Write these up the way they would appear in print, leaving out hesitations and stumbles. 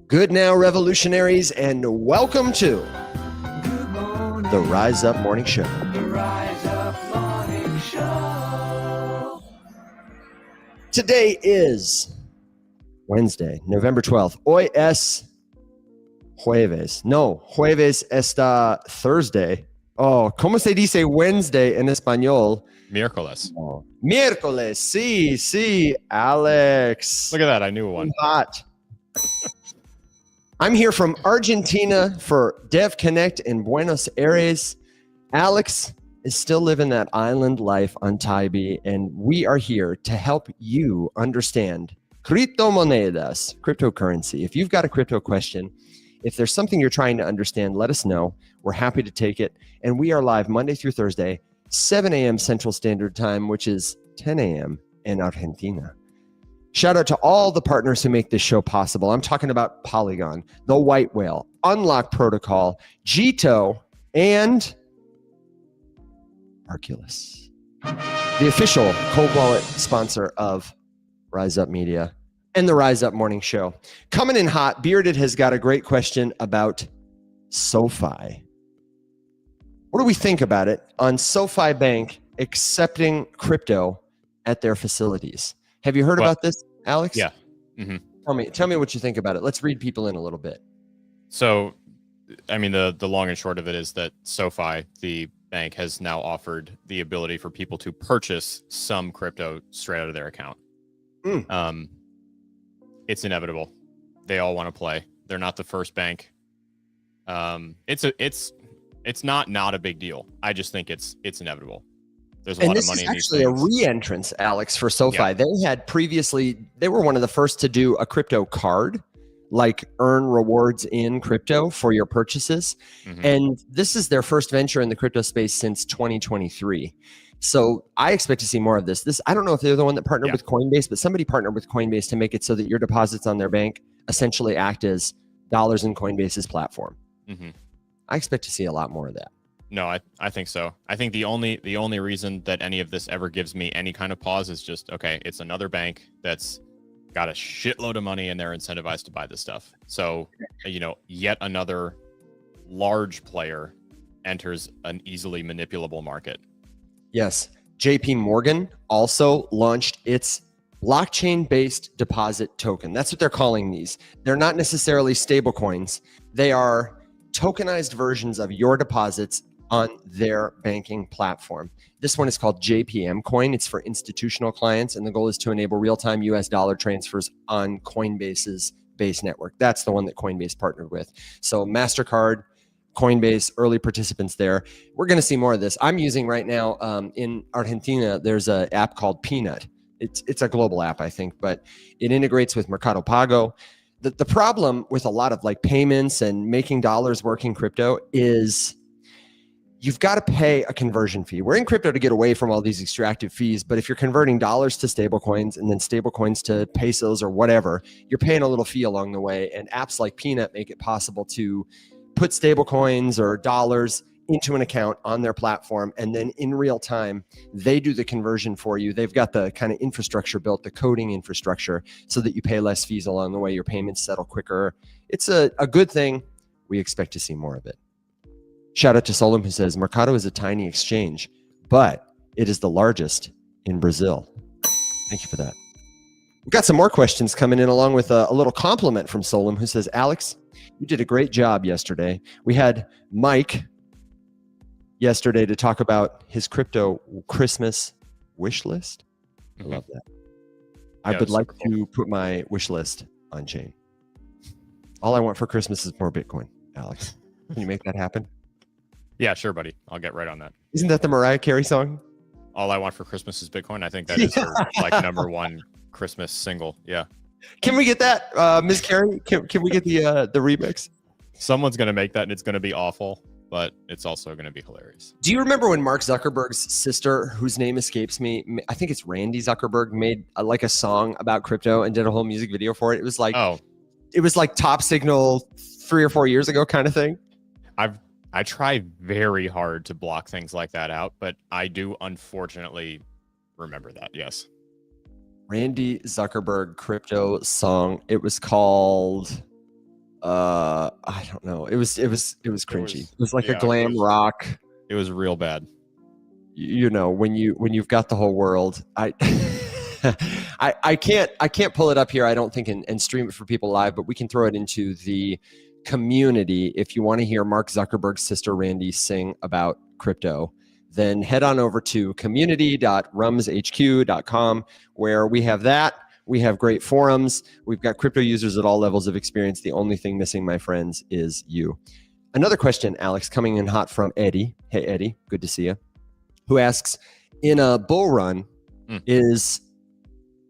Good now, revolutionaries, and welcome to the Rise Up Morning Show. The Rise Up Morning Show. Today is Wednesday, November 12th. Hoy es jueves. No, jueves está Thursday. Oh, ¿cómo se dice Wednesday en español? Miércoles. Oh, miércoles. Sí, Alex. Look at that. I knew one. Hot. I'm here from Argentina for Dev Connect in Buenos Aires. Alex is still living that island life on Tybee, and we are here to help you understand criptomonedas, cryptocurrency. If you've got a crypto question, if there's something you're trying to understand, let us know. We're happy to take it. And we are live Monday through Thursday, 7 a.m. Central Standard Time, which is 10 a.m. in Argentina. Shout out to all the partners who make this show possible. I'm talking about Polygon, The White Whale, Unlock Protocol, Jito, and Arculus, the official cold wallet sponsor of Rise Up Media and the Rise Up Morning Show. Coming in hot, Bearded has got a great question about SoFi. What do we think about it on SoFi Bank accepting crypto at their facilities? Have you heard about this, Alex? Yeah. Mm-hmm. Tell me what you think about it. Let's read people in a little bit. So, I mean, the long and short of it is that SoFi, the bank, has now offered the ability for people to purchase some crypto straight out of their account. It's inevitable. They all want to play. They're not the first bank. It's not a big deal. I just think it's inevitable. There's a lot of money in these things. This is actually a re-entrance, Alex, for SoFi. Yeah. They were one of the first to do a crypto card, like earn rewards in crypto for your purchases. Mm-hmm. And this is their first venture in the crypto space since 2023. So I expect to see more of this. I don't know if they're the one that partnered with Coinbase, but somebody partnered with Coinbase to make it so that your deposits on their bank essentially act as dollars in Coinbase's platform. Mm-hmm. I expect to see a lot more of that. No, I think so. I think the only reason that any of this ever gives me any kind of pause is just, okay, it's another bank that's got a shitload of money and they're incentivized to buy this stuff. So, yet another large player enters an easily manipulable market. Yes. JPMorgan also launched its blockchain-based deposit token. That's what they're calling these. They're not necessarily stable coins. They are tokenized versions of your deposits on their banking platform. This one is called JPM Coin. It's for institutional clients, and the goal is to enable real-time US dollar transfers on Coinbase's base network. That's the one that Coinbase partnered with. So MasterCard, Coinbase, early participants there. We're going to see more of this. I'm using right now in Argentina, there's an app called Peanut. It's a global app, I think, but it integrates with Mercado Pago. The problem with a lot of like payments and making dollars work in crypto is you've got to pay a conversion fee. We're in crypto to get away from all these extractive fees, but if you're converting dollars to stable coins and then stable coins to pesos or whatever, you're paying a little fee along the way. And apps like Peanut make it possible to put stable coins or dollars into an account on their platform, and then in real time, they do the conversion for you. They've got the kind of infrastructure built, the coding infrastructure, so that you pay less fees along the way. Your payments settle quicker. It's a good thing. We expect to see more of it. Shout out to Solom, who says, Mercado is a tiny exchange, but it is the largest in Brazil. Thank you for that. We've got some more questions coming in, along with a little compliment from Solom, who says, Alex, you did a great job yesterday. We had Mike yesterday to talk about his crypto Christmas wish list. I love that. I would like to put my wish list on chain. All I want for Christmas is more Bitcoin, Alex. Can you make that happen? Yeah, sure, buddy. I'll get right on that. Isn't that the Mariah Carey song? All I want for Christmas is Bitcoin. I think that is her number one Christmas single. Yeah. Can we get that, Ms. Carey? Can we get the remix? Someone's going to make that, and it's going to be awful, but it's also going to be hilarious. Do you remember when Mark Zuckerberg's sister, whose name escapes me, I think it's Randy Zuckerberg, made like a song about crypto and did a whole music video for it? It was like Top Signal 3 or 4 years ago kind of thing. I try very hard to block things like that out, but I do unfortunately remember that. Yes. Randy Zuckerberg crypto song. It was called I don't know. It was cringy. It was like a yeah, glam rock. It was real bad. You know, when you've got the whole world. I can't pull it up here, I don't think, and stream it for people live, but we can throw it into the community. If you want to hear Mark Zuckerberg's sister Randy sing about crypto, then head on over to community.rumshq.com, where we have that. We have great forums. We've got crypto users at all levels of experience. The only thing missing, my friends, is you. Another question, Alex, coming in hot from Eddie. Hey, Eddie, good to see you. Who asks, in a bull run, is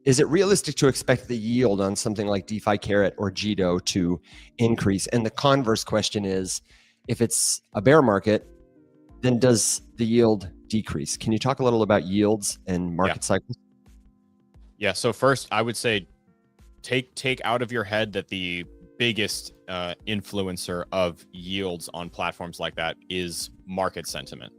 it realistic to expect the yield on something like DeFi Carrot or Jito to increase? And the converse question is, if it's a bear market, then does the yield decrease? Can you talk a little about yields and market cycles? Yeah. So first, I would say take out of your head that the biggest influencer of yields on platforms like that is market sentiment,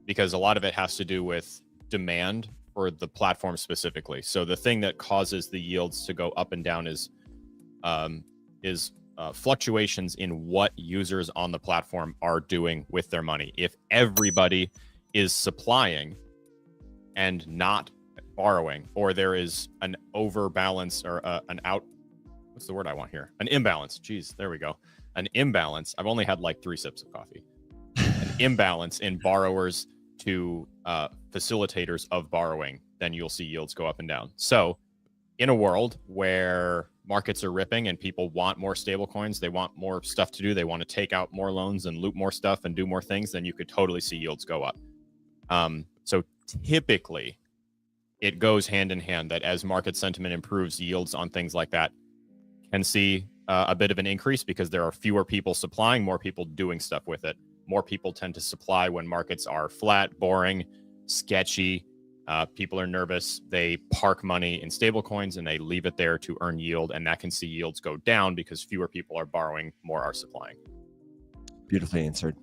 because a lot of it has to do with demand for the platform specifically. So the thing that causes the yields to go up and down is fluctuations in what users on the platform are doing with their money. If everybody is supplying and not borrowing, or there is an overbalance or what's the word I want here? An imbalance. Geez, there we go. An imbalance. I've only had like 3 sips of coffee. An imbalance in borrowers to facilitators of borrowing, then you'll see yields go up and down. So in a world where markets are ripping and people want more stable coins, they want more stuff to do, they want to take out more loans and loot more stuff and do more things, then you could totally see yields go up. So typically it goes hand in hand that as market sentiment improves, yields on things like that can see a bit of an increase, because there are fewer people supplying, more people doing stuff with it. More people tend to supply when markets are flat, boring, sketchy. People are nervous. They park money in stable coins and they leave it there to earn yield. And that can see yields go down because fewer people are borrowing, more are supplying. Beautifully answered.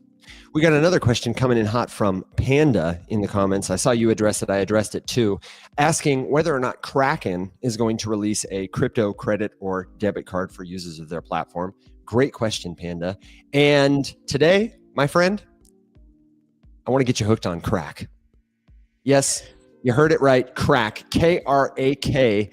We got another question coming in hot from Panda in the comments. I saw you address it. I addressed it too, asking whether or not Kraken is going to release a crypto credit or debit card for users of their platform. Great question, Panda. And today, my friend, I want to get you hooked on Krak. Yes, you heard it right. Krak, K-R-A-K,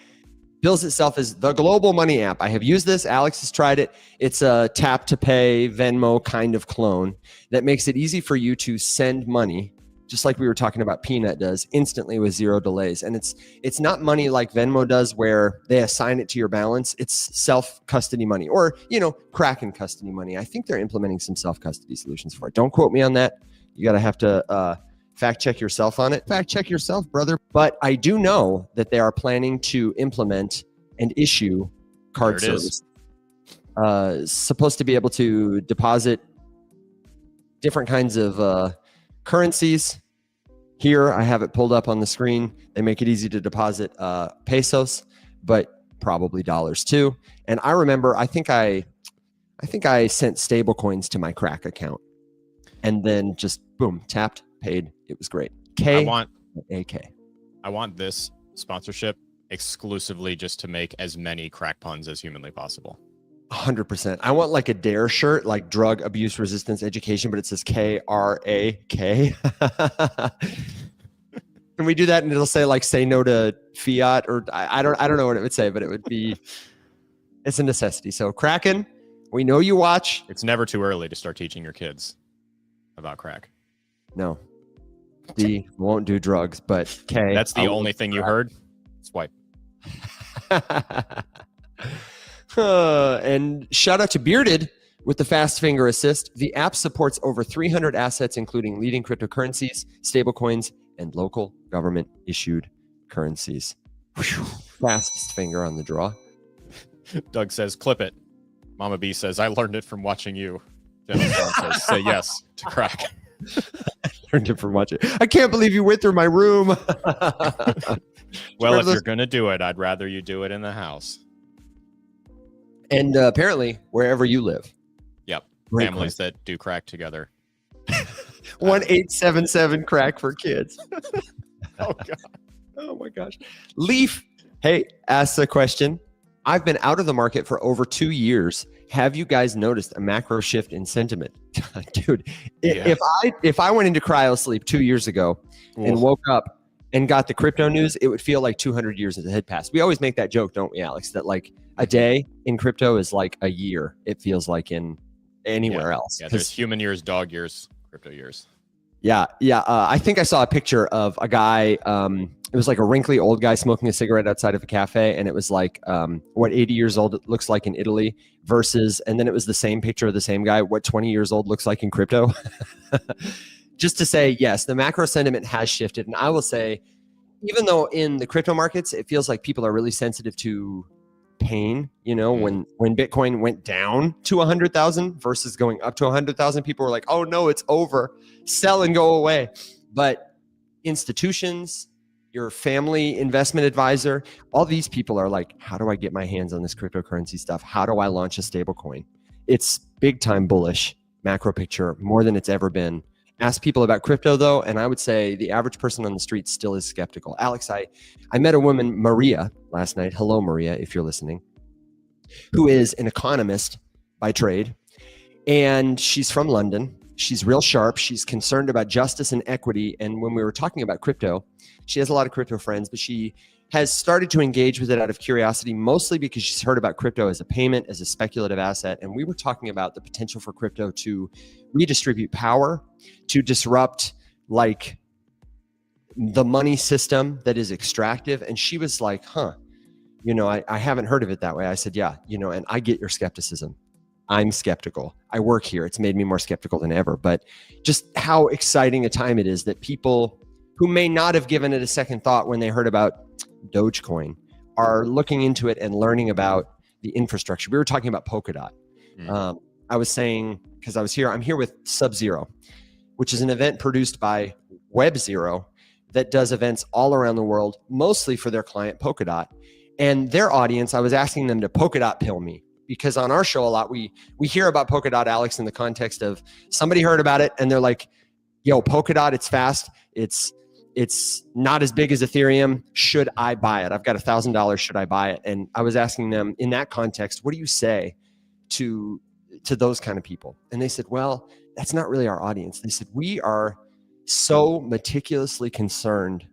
bills itself as the global money app. I have used this. Alex has tried it. It's a tap to pay Venmo kind of clone that makes it easy for you to send money, just like we were talking about Peanut does, instantly with 0 delays. And it's not money like Venmo does where they assign it to your balance. It's self-custody money, or, Kraken custody money. I think they're implementing some self-custody solutions for it. Don't quote me on that. You got to have to fact check yourself on it. Fact check yourself, brother. But I do know that they are planning to implement and issue card service. Supposed to be able to deposit different kinds of currencies. Here, I have it pulled up on the screen. They make it easy to deposit pesos, but probably dollars too. And I remember, I think I sent stable coins to my Krak account, and then just boom, tapped, paid. It was great. I want this sponsorship exclusively just to make as many Krak puns as humanly possible. 100%. I want like a DARE shirt, like drug abuse resistance education, but it says K-R-A-K. Can we do that? And it'll say like, say no to fiat, or I don't know what it would say, but it would be, it's a necessity. So Kraken, we know you watch. It's never too early to start teaching your kids about Krak. No. D won't do drugs, but K. That's the only thing you heard? Swipe. And shout out to Bearded with the fast finger assist. The app supports over 300 assets, including leading cryptocurrencies, stablecoins, and local government issued currencies. Whew. Fastest finger on the draw. Doug says, clip it. Mama B says, I learned it from watching you. Jenna says, say yes to Krak. Learned it from watching. I can't believe you went through my room. Well, if you're going to do it, I'd rather you do it in the house. And apparently, wherever you live. Yep. Great Families question. that do Krak together. 1-877 Krak for kids. Oh, God. Oh, my gosh. Leaf, hey, asks a question. I've been out of the market for over 2 years. Have you guys noticed a macro shift in sentiment? Dude, Yeah. if I went into cryo sleep 2 years ago and woke up and got the crypto news, it would feel like 200 years had passed. We always make that joke, don't we, Alex? That like a day in crypto is like a year. It feels like in anywhere else. Yeah, there's human years, dog years, crypto years. Yeah. I think I saw a picture of a guy. It was like a wrinkly old guy smoking a cigarette outside of a cafe, and it was like what 80 years old it looks like in Italy versus, and then it was the same picture of the same guy, what 20 years old looks like in crypto. Just to say, yes, the macro sentiment has shifted, and I will say, even though in the crypto markets it feels like people are really sensitive to pain, you know, when Bitcoin went down to 100,000 versus going up to 100,000, people were like, oh no, it's over, sell and go away. But institutions, your family investment advisor, all these people are like, how do I get my hands on this cryptocurrency stuff? How do I launch a stable coin? It's big time bullish macro picture, more than it's ever been. Ask people about crypto though, and I would say the average person on the street still is skeptical. Alex, I met a woman, Maria, last night. Hello, Maria, if you're listening, who is an economist by trade. And she's from London. She's real sharp. She's concerned about justice and equity. And when we were talking about crypto, she has a lot of crypto friends, but she has started to engage with it out of curiosity, mostly because she's heard about crypto as a payment, as a speculative asset. And we were talking about the potential for crypto to redistribute power, to disrupt like the money system that is extractive. And she was like, you know, I haven't heard of it that way. I said, yeah, you know, and I get your skepticism. I'm skeptical. I work here. It's made me more skeptical than ever. But just how exciting a time it is that people who may not have given it a second thought when they heard about Dogecoin are looking into it and learning about the infrastructure. We were talking about Polkadot. I was saying, because I'm here with SubZero, which is an event produced by WebZero that does events all around the world, mostly for their client Polkadot. And their audience, I was asking them to Polkadot pill me, because on our show a lot, we hear about Polkadot, Alex, in the context of somebody heard about it and they're like, yo, Polkadot, it's fast. It's not as big as Ethereum. Should I buy it? I've got $1,000. Should I buy it? And I was asking them in that context, what do you say to those kind of people? And they said, well, that's not really our audience. They said, we are so meticulously concerned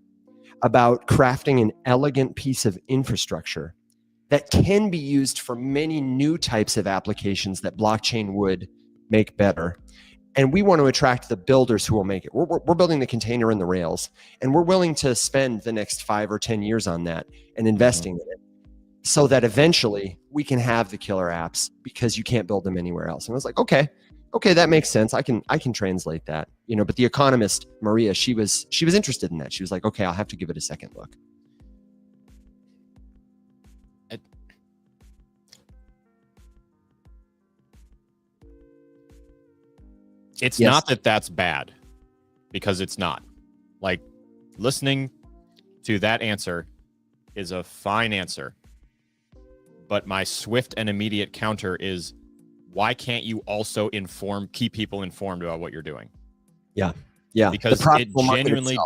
about crafting an elegant piece of infrastructure that can be used for many new types of applications that blockchain would make better. And we want to attract the builders who will make it. We're building the container and the rails, and we're willing to spend the next 5 or 10 years on that and investing in it so that eventually we can have the killer apps, because you can't build them anywhere else. And I was like, okay, that makes sense. I can translate that, you know. But the economist, Maria, she was interested in that. She was like, okay, I'll have to give it a second look. It's not that that's bad, because it's not. Like, listening to that answer is a fine answer. But my swift and immediate counter is, why can't you also keep people informed about what you're doing? Yeah. Because it genuinely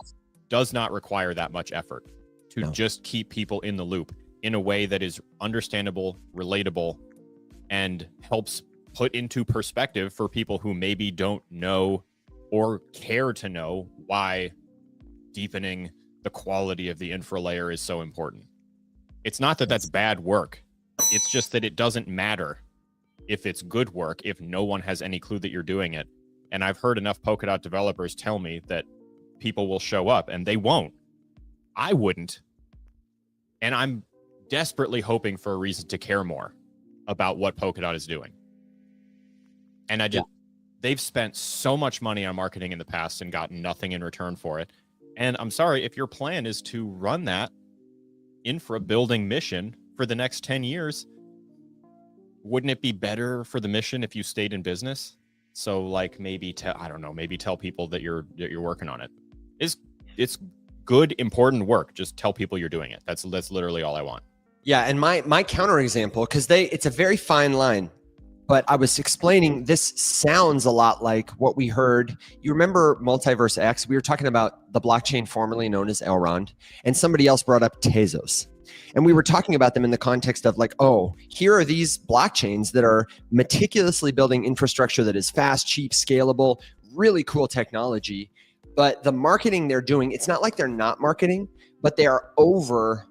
does not require that much effort to just keep people in the loop in a way that is understandable, relatable, and helps put into perspective for people who maybe don't know or care to know why deepening the quality of the infra layer is so important. It's not that that's bad work. It's just that it doesn't matter if it's good work if no one has any clue that you're doing it. And I've heard enough Polkadot developers tell me that people will show up, and they won't. I wouldn't. And I'm desperately hoping for a reason to care more about what Polkadot is doing. And they've spent so much money on marketing in the past and gotten nothing in return for it. And I'm sorry, if your plan is to run that infra building mission for the next 10 years, wouldn't it be better for the mission if you stayed in business? So like maybe tell people that you're working on it. It's good, important work. Just tell people you're doing it. That's literally all I want. Yeah, and my counterexample, because it's a very fine line. But I was explaining, this sounds a lot like what we heard. You remember Multiverse X? We were talking about the blockchain formerly known as Elrond, and somebody else brought up Tezos. And we were talking about them in the context of like, oh, here are these blockchains that are meticulously building infrastructure that is fast, cheap, scalable, really cool technology. But the marketing they're doing, it's not like they're not marketing, but they are overspending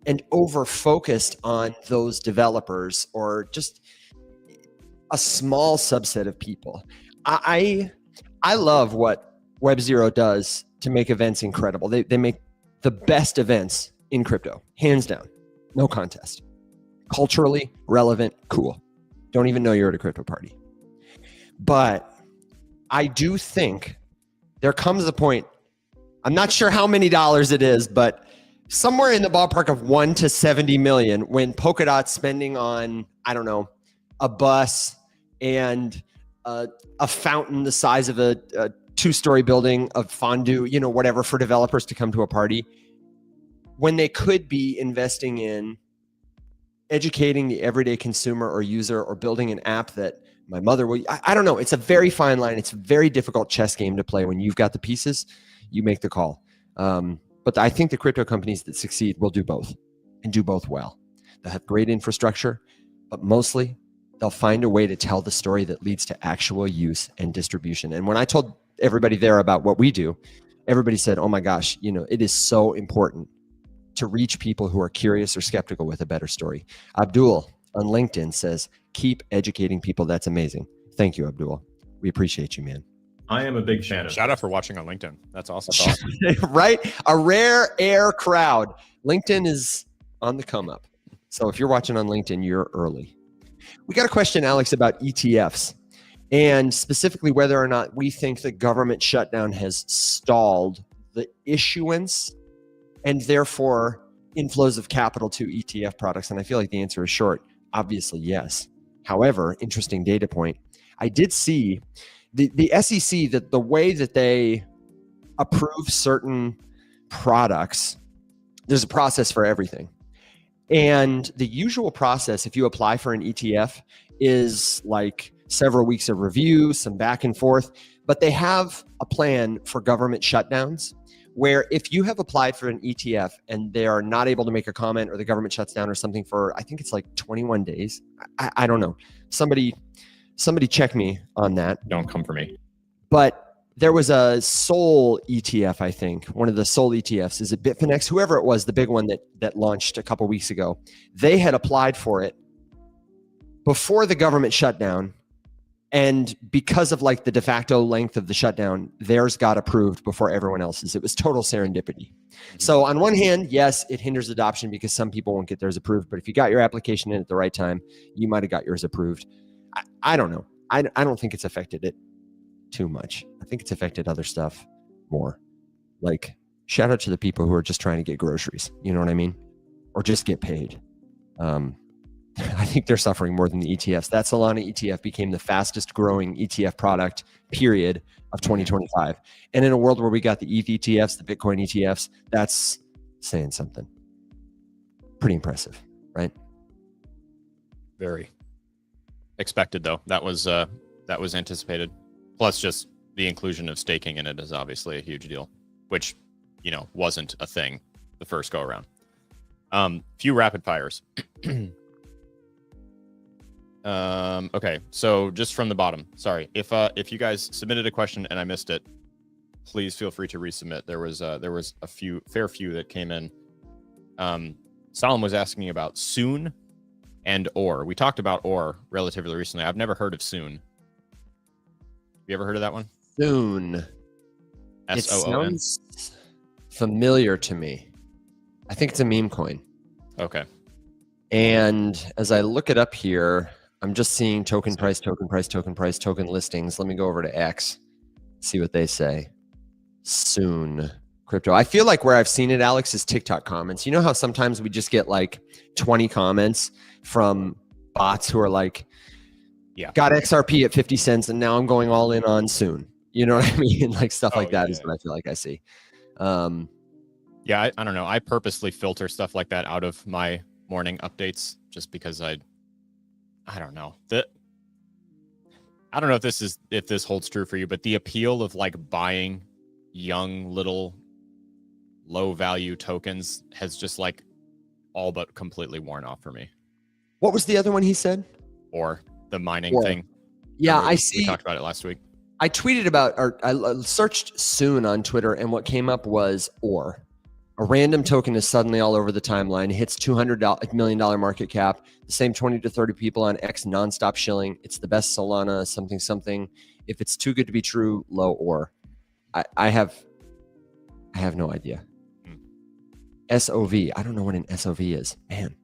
and over-focused on those developers or just a small subset of people. I love what WebZero does to make events incredible. They make the best events in crypto, hands down, no contest. Culturally relevant, cool. Don't even know you're at a crypto party. But I do think there comes a point, I'm not sure how many dollars it is, but somewhere in the ballpark of 1 to 70 million when Polkadot's spending on, I don't know, a bus and a fountain the size of a 2-story building of fondue, whatever, for developers to come to a party, when they could be investing in educating the everyday consumer or user or building an app that my mother will, I don't know. It's a very fine line. It's a very difficult chess game to play. When you've got the pieces, you make the call. But I think the crypto companies that succeed will do both and do both well. They'll have great infrastructure, but mostly they'll find a way to tell the story that leads to actual use and distribution. And when I told everybody there about what we do, everybody said, oh my gosh, it is so important to reach people who are curious or skeptical with a better story. Abdul on LinkedIn says, keep educating people. That's amazing. Thank you, Abdul. We appreciate you, man. I am a big fan of Shout out for watching on LinkedIn. That's awesome. Right? A rare air crowd. LinkedIn is on the come up. So if you're watching on LinkedIn, you're early. We got a question, Alex, about ETFs and specifically whether or not we think the government shutdown has stalled the issuance and therefore inflows of capital to ETF products. And I feel like the answer is short. Obviously, yes. However, interesting data point. I did see the SEC, that the way that they approve certain products, there's a process for everything. And the usual process, if you apply for an ETF, is like several weeks of review, some back and forth, but they have a plan for government shutdowns where if you have applied for an ETF and they are not able to make a comment or the government shuts down or something for, I think it's like 21 days. I don't know. Somebody check me on that. Don't come for me. But there was a Sol ETF, I think. One of the Sol ETFs. Is it Bitfinex? Whoever it was, the big one that launched a couple weeks ago. They had applied for it before the government shutdown. And because of like the de facto length of the shutdown, theirs got approved before everyone else's. It was total serendipity. So on one hand, yes, it hinders adoption because some people won't get theirs approved. But if you got your application in at the right time, you might have got yours approved. I don't know. I don't think it's affected it too much. I think it's affected other stuff more. Like, shout out to the people who are just trying to get groceries. You know what I mean? Or just get paid. I think they're suffering more than the ETFs. That Solana ETF became the fastest growing ETF product, period, of 2025. And in a world where we got the ETH ETFs, the Bitcoin ETFs, that's saying something. Pretty impressive, right? Very expected, though. That was anticipated. Plus, just the inclusion of staking in it is obviously a huge deal, which wasn't a thing the first go around. Few rapid fires. Okay, so just from the bottom. Sorry, if you guys submitted a question and I missed it, please feel free to resubmit. There was a fair few that came in. Salim was asking about Soon and Or. We talked about Or relatively recently. I've never heard of Soon. Have you ever heard of that one? Soon. SOON. It sounds familiar to me. I think it's a meme coin. Okay. And as I look it up here, I'm just seeing token price, token listings. Let me go over to X, see what they say. Soon. Crypto. I feel like where I've seen it, Alex, is TikTok comments. You know how sometimes we just get like 20 comments from bots who are like, yeah, got XRP at 50 cents and now I'm going all in on Soon. You know what I mean? Like stuff like that is what I feel like I see. Yeah, I don't know. I purposely filter stuff like that out of my morning updates just because I don't know. I don't know if this holds true for you, but the appeal of like buying young little low value tokens has just like all but completely worn off for me. What was the other one he said? Or the mining Or. thing. Yeah, Remember I we see. talked about it last week. I tweeted about, or I searched soon on Twitter, and what came up was or. A random token is suddenly all over the timeline, hits $200 million market cap, the same 20 to 30 people on X nonstop shilling. It's the best Solana, something. If it's too good to be true, low or. I have no idea. SOV. I don't know what an SOV is. Man.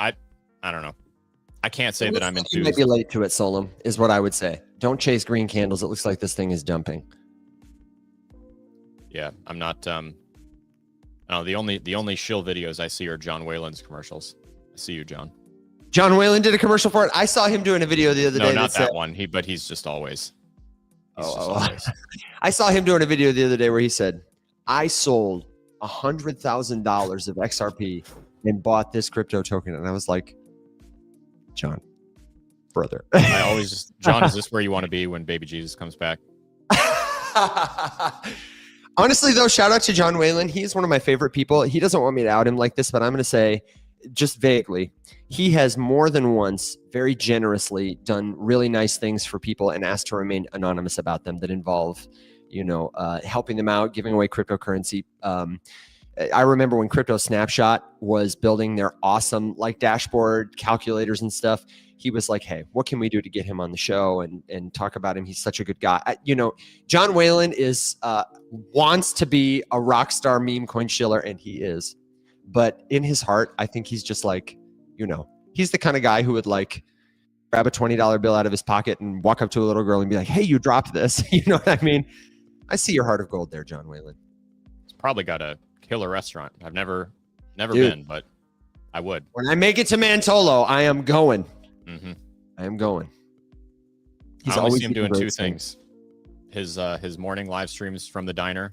I don't know. I can't say that I'm enthused. You might be late to it, Solom, is what I would say. Don't chase green candles. It looks like this thing is dumping. Yeah, I'm not. No, the only shill videos I see are John Whalen's commercials. I see you, John. John Whalen did a commercial for it. I saw him doing a video the other day. No, not that one. But he's just always. Always. I saw him doing a video the other day where he said, "I sold $100,000 of XRP and bought this crypto token," and I was like, "John, brother." I always just, John, is this where you want to be when baby Jesus comes back? Honestly, though, shout out to John Whalen. He's one of my favorite people. He doesn't want me to out him like this, but I'm going to say, just vaguely, he has more than once very generously done really nice things for people and asked to remain anonymous about them that involve, helping them out, giving away cryptocurrency. I remember when Crypto Snapshot was building their awesome dashboard calculators and stuff. He was like, "Hey, what can we do to get him on the show and talk about him? He's such a good guy." John Whalen wants to be a rock star meme coin shiller, and he is. But in his heart, I think he's just he's the kind of guy who would grab a $20 bill out of his pocket and walk up to a little girl and be like, "Hey, you dropped this." You know what I mean? I see your heart of gold there, John Whalen. It's probably got a killer restaurant. I've never been, but I would. When I make it to Mantolo, I am going. Mm-hmm. I am going. I always see him doing two things: his morning live streams from the diner,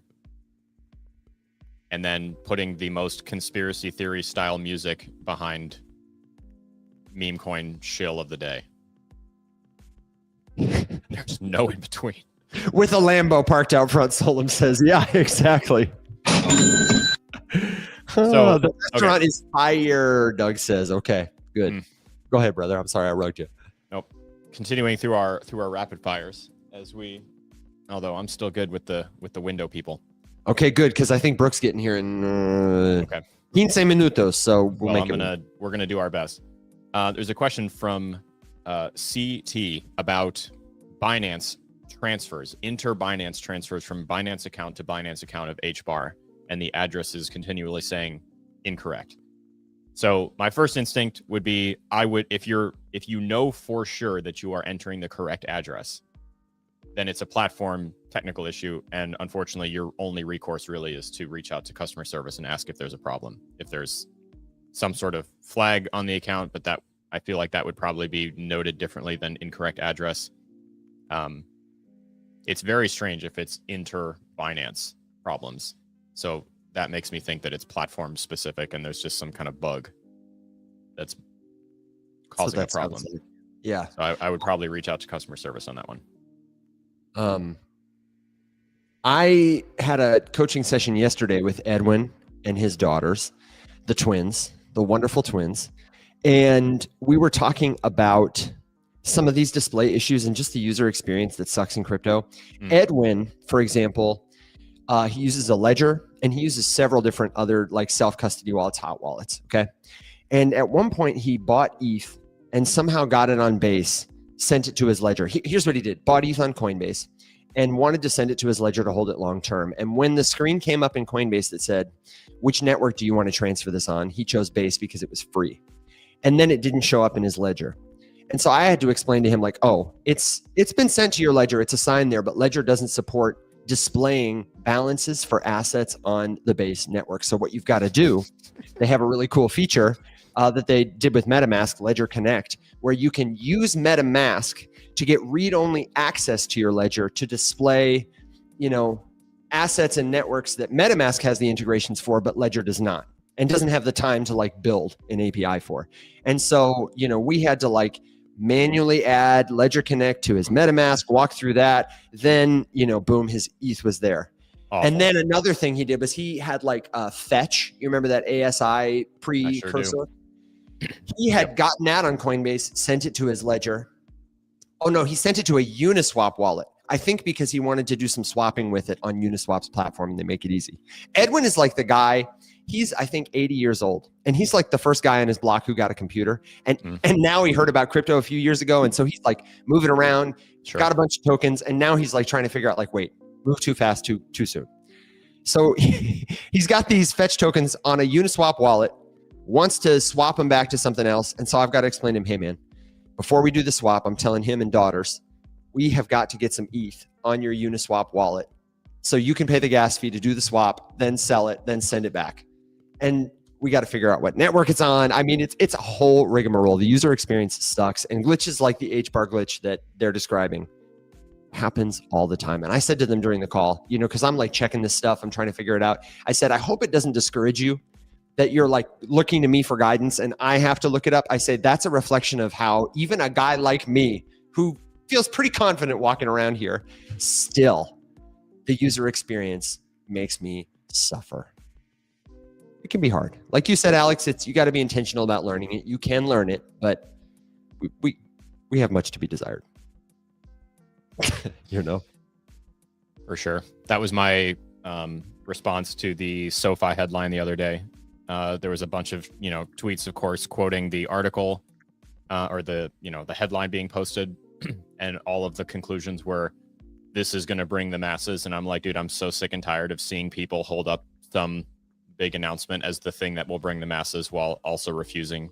and then putting the most conspiracy theory style music behind meme coin shill of the day. There's no in between. With a Lambo parked out front, Solom says, "Yeah, exactly." So the restaurant is fire, Doug says. Okay, good. Go ahead, brother. I'm sorry I rugged you. Nope. Continuing through our rapid fires although I'm still good with the window people. Okay, good, because I think Brooke's getting here in okay. 15 minutos, so we're gonna do our best. There's a question from CT about Binance transfers, inter-Binance transfers from Binance account to Binance account of HBAR, and the address is continually saying incorrect. So my first instinct would be, if you know for sure that you are entering the correct address, then it's a platform technical issue, and unfortunately your only recourse really is to reach out to customer service and ask if there's a problem, if there's some sort of flag on the account. But that, I feel like that would probably be noted differently than incorrect address. It's very strange if it's inter-Binance problems. So that makes me think that it's platform specific and there's just some kind of bug that's causing a problem. Yeah. So I would probably reach out to customer service on that one. I had a coaching session yesterday with Edwin and his daughters, the twins, the wonderful twins. And we were talking about some of these display issues and just the user experience that sucks in crypto. Edwin, for example, he uses a ledger and he uses several different other self-custody wallets, hot wallets. Okay. And at one point he bought ETH and somehow got it on Base, sent it to his ledger. Here's what he did: bought ETH on Coinbase and wanted to send it to his ledger to hold it long-term. And when the screen came up in Coinbase that said, "Which network do you want to transfer this on?" he chose Base because it was free. And then it didn't show up in his ledger. And so I had to explain to him "Oh, it's been sent to your ledger. It's assigned there, but Ledger doesn't support displaying balances for assets on the Base network. So what you've got to do, they have a really cool feature that they did with MetaMask, Ledger Connect, where you can use MetaMask to get read-only access to your ledger to display, assets and networks that MetaMask has the integrations for, but Ledger does not, and doesn't have the time to build an API for. And so, we had to manually add Ledger Connect to his MetaMask, walk through that, then, boom, his ETH was there. Awful. And then another thing he did was he had like fetch. You remember that ASI precursor? Sure He had gotten that on Coinbase, sent it to his ledger. Oh no, he sent it to a Uniswap wallet. I think because he wanted to do some swapping with it on Uniswap's platform and they make it easy. Edwin is like the guy, he's I think 80 years old. And he's like the first guy on his block who got a computer. And now he heard about crypto a few years ago. And so he's like moving around, got a bunch of tokens. And now he's like trying to figure out like, wait, move too fast, too soon. So he's got these fetch tokens on a Uniswap wallet, wants to swap them back to something else. And so I've got to explain to him, hey man, before we do the swap, I'm telling him and daughters, we have got to get some ETH on your Uniswap wallet so you can pay the gas fee to do the swap, then sell it, then send it back. And we got to figure out what network it's on. I mean, it's a whole rigmarole. The user experience sucks, and glitches like the H-bar glitch that they're describing happens all the time. And I said to them during the call, because I'm like checking this stuff, I'm trying to figure it out. I said, I hope it doesn't discourage you that you're like looking to me for guidance and I have to look it up. I say that's a reflection of how even a guy like me who feels pretty confident walking around here, still the user experience makes me suffer. It can be hard. Like you said, Alex, you got to be intentional about learning it. You can learn it, but we have much to be desired. For sure. That was my response to the SoFi headline the other day. There was a bunch of tweets, of course, quoting the article or the headline being posted, and all of the conclusions were, this is going to bring the masses. And I'm like, dude, I'm so sick and tired of seeing people hold up some big announcement as the thing that will bring the masses while also refusing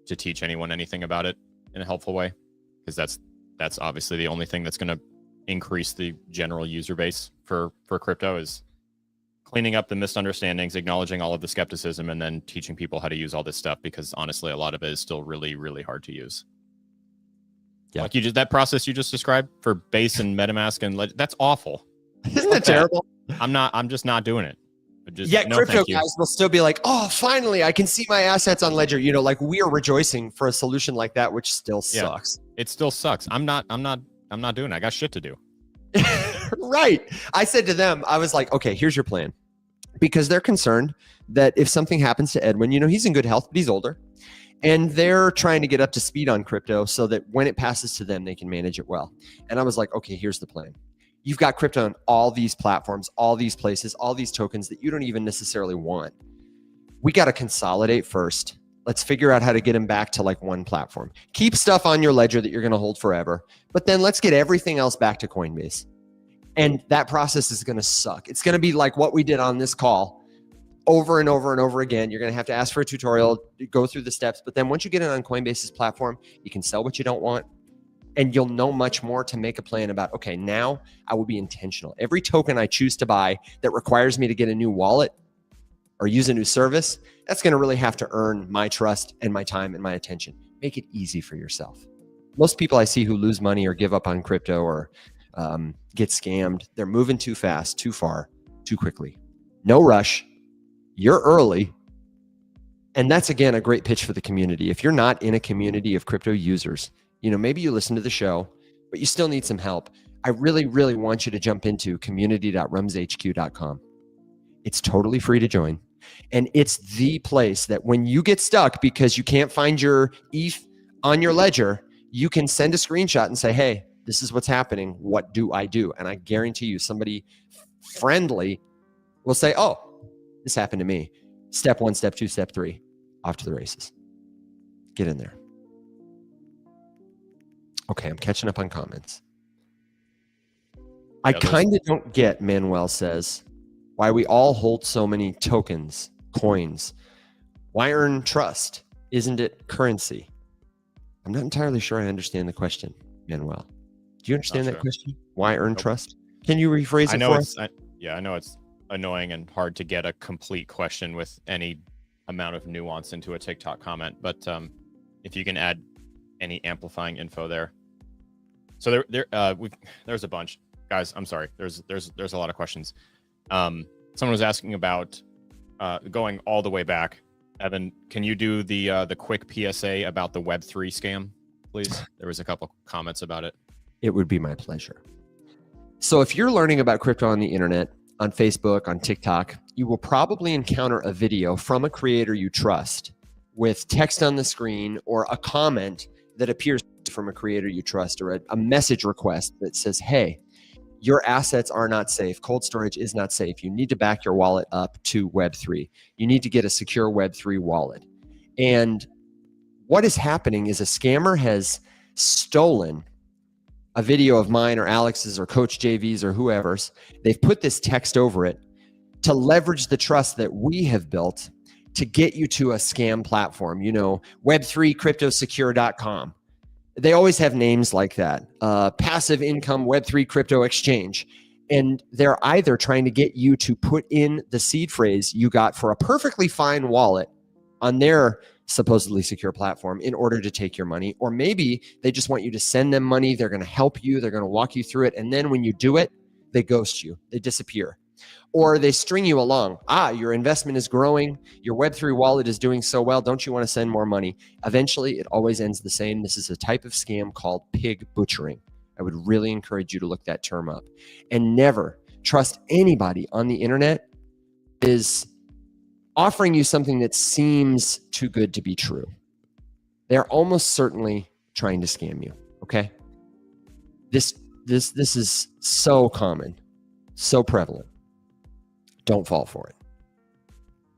to teach anyone anything about it in a helpful way, because that's obviously the only thing that's going to increase the general user base for crypto is cleaning up the misunderstandings, acknowledging all of the skepticism, and then teaching people how to use all this stuff, because honestly, a lot of it is still really, really hard to use. Yeah. Like that process you just described for Base and MetaMask, and that's awful. Isn't that terrible? I'm just not doing it. Crypto guys will still be like, oh, finally, I can see my assets on Ledger. Like we are rejoicing for a solution like that, which still sucks. It still sucks. I'm not doing it. I got shit to do. Right. I said to them, I was like, okay, here's your plan. Because they're concerned that if something happens to Edwin, he's in good health, but he's older. And they're trying to get up to speed on crypto so that when it passes to them, they can manage it well. And I was like, okay, here's the plan. You've got crypto on all these platforms, all these places, all these tokens that you don't even necessarily want. We got to consolidate first. Let's figure out how to get them back to like one platform. Keep stuff on your ledger that you're going to hold forever, but then let's get everything else back to Coinbase. And that process is going to suck. It's going to be like what we did on this call over and over and over again. You're going to have to ask for a tutorial, go through the steps. But then once you get it on Coinbase's platform, you can sell what you don't want. And you'll know much more to make a plan about, okay, now I will be intentional. Every token I choose to buy that requires me to get a new wallet or use a new service, that's going to really have to earn my trust and my time and my attention. Make it easy for yourself. Most people I see who lose money or give up on crypto or get scammed, they're moving too fast, too far, too quickly. No rush. You're early. And that's, again, a great pitch for the community. If you're not in a community of crypto users, maybe you listen to the show, but you still need some help. I really, really want you to jump into community.rumshq.com. It's totally free to join. And it's the place that when you get stuck because you can't find your ETH on your ledger, you can send a screenshot and say, hey, this is what's happening. What do I do? And I guarantee you somebody friendly will say, oh, this happened to me. Step 1, step 2, step 3, off to the races. Get in there. Okay, I'm catching up on comments. I kind of don't get, Manuel says, why we all hold so many tokens, coins. Why earn trust? Isn't it currency? I'm not entirely sure I understand the question, Manuel. Do you understand that question? Why earn trust? Can you rephrase it for us? I know it's annoying and hard to get a complete question with any amount of nuance into a TikTok comment, but if you can add any amplifying info there. So there's a bunch, guys. I'm sorry. There's a lot of questions. Someone was asking about going all the way back. Evan, can you do the quick PSA about the Web3 scam, please? There was a couple comments about it. It would be my pleasure. So if you're learning about crypto on the internet on Facebook, on TikTok, you will probably encounter a video from a creator you trust with text on the screen or a comment that appears from a creator you trust, or a message request that says, hey, your assets are not safe. Cold storage is not safe. You need to back your wallet up to Web3. You need to get a secure Web3 wallet. And what is happening is a scammer has stolen a video of mine or Alex's or Coach JV's or whoever's. They've put this text over it to leverage the trust that we have built to get you to a scam platform, web3cryptosecure.com. They always have names like that. Passive income Web3 crypto exchange. And they're either trying to get you to put in the seed phrase you got for a perfectly fine wallet on their supposedly secure platform in order to take your money. Or maybe they just want you to send them money. They're going to help you. They're going to walk you through it. And then when you do it, they ghost you. They disappear. Or they string you along. Your investment is growing. Your Web3 wallet is doing so well. Don't you want to send more money? Eventually, it always ends the same. This is a type of scam called pig butchering. I would really encourage you to look that term up. And never trust anybody on the internet is offering you something that seems too good to be true. They're almost certainly trying to scam you, okay? This is so common, so prevalent. Don't fall for it.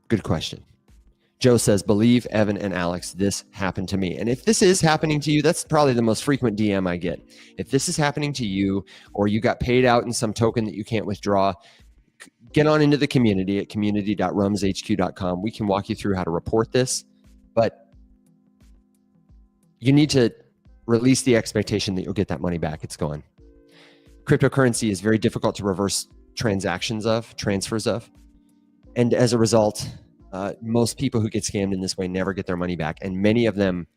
Good question. Joe says, believe Evan and Alex, this happened to me. And if this is happening to you, that's probably the most frequent DM I get. If this is happening to you, or you got paid out in some token that you can't withdraw, get on into the community at community.rumshq.com. We can walk you through how to report this, but you need to release the expectation that you'll get that money back. It's gone. Cryptocurrency is very difficult to reverse transfers of. And as a result, most people who get scammed in this way never get their money back. And many of them,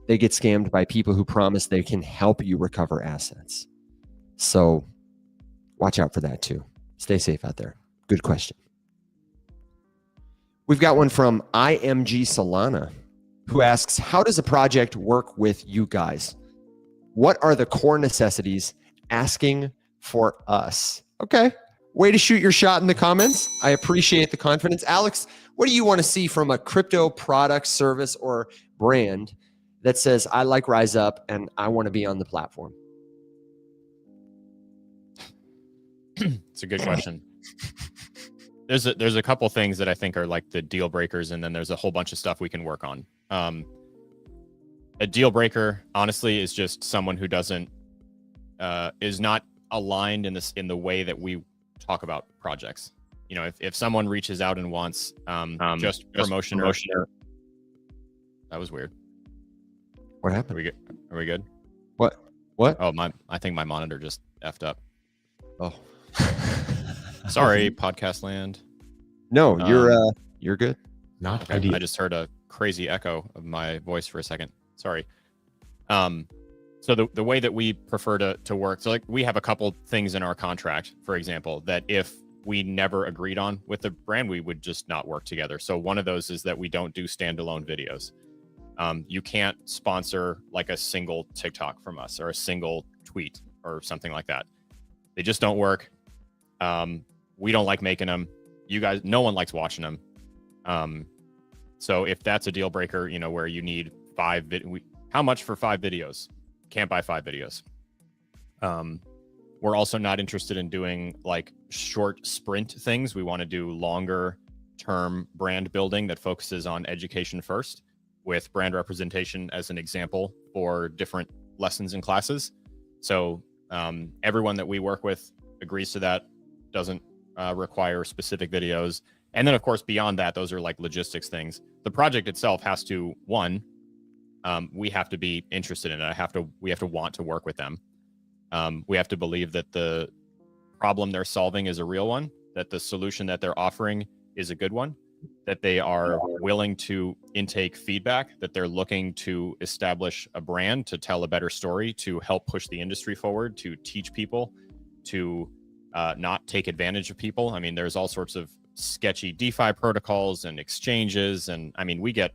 they get scammed by people who promise they can help you recover assets. So watch out for that too. Stay safe out there. Good question. We've got one from IMG Solana, who asks, how does a project work with you guys? What are the core necessities asking for us? Okay. Way to shoot your shot in the comments. I appreciate the confidence. Alex, what do you want to see from a crypto product, service, or brand that says, I like Rise Up and I want to be on the platform? It's a good question. There's a couple things that I think are like the deal breakers, and then there's a whole bunch of stuff we can work on. A deal breaker, honestly, is just someone who doesn't is not aligned in the way that we talk about projects. If someone reaches out and wants just promotion or that was weird. What happened? Are we good? What? Oh, I think my monitor just effed up. Oh. Sorry, podcast land. No, you're good. Not okay. ideal. I just heard a crazy echo of my voice for a second. Sorry. So the way that we prefer to work, so like we have a couple things in our contract, for example, that if we never agreed on with the brand, we would just not work together. So one of those is that we don't do standalone videos. You can't sponsor like a single TikTok from us or a single tweet or something like that. They just don't work. We don't like making them. You guys, no one likes watching them. So if that's a deal breaker, where you need how much for 5 videos? Can't buy 5 videos. We're also not interested in doing like short sprint things. We want to do longer term brand building that focuses on education first, with brand representation as an example for different lessons and classes. So everyone that we work with agrees to that, doesn't require specific videos. And then of course, beyond that, those are like logistics things. The project itself has to, we have to be interested in it. We have to want to work with them. We have to believe that the problem they're solving is a real one, that the solution that they're offering is a good one, that they are willing to intake feedback, that they're looking to establish a brand, to tell a better story, to help push the industry forward, to teach people, to not take advantage of people. I mean, there's all sorts of sketchy DeFi protocols and exchanges. And I mean, we get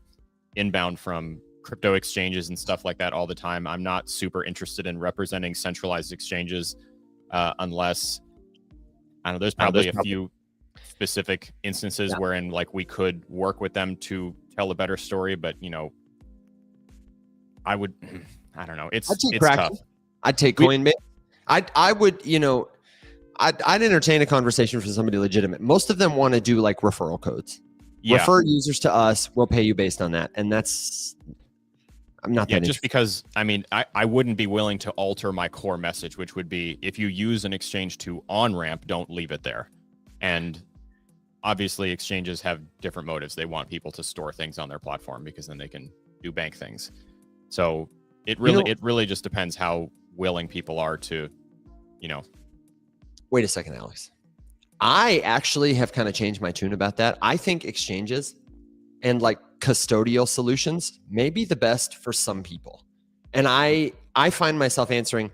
inbound from crypto exchanges and stuff like that all the time. I'm not super interested in representing centralized exchanges unless, I don't know, there's probably specific instances wherein like we could work with them to tell a better story, but you know, I don't know. It's tough. I'd take Coinbase. I would, you know, I'd entertain a conversation from somebody legitimate. Most of them want to do like referral codes. Yeah. Refer users to us. We'll pay you based on that. And that's, I'm not that just because, I mean, I wouldn't be willing to alter my core message, which would be if you use an exchange to on-ramp, don't leave it there. And obviously exchanges have different motives. They want people to store things on their platform because then they can do bank things. So it really just depends how willing people are to, you know. Wait a second, Alex. I actually have kind of changed my tune about that. I think exchanges and like custodial solutions may be the best for some people. And I find myself answering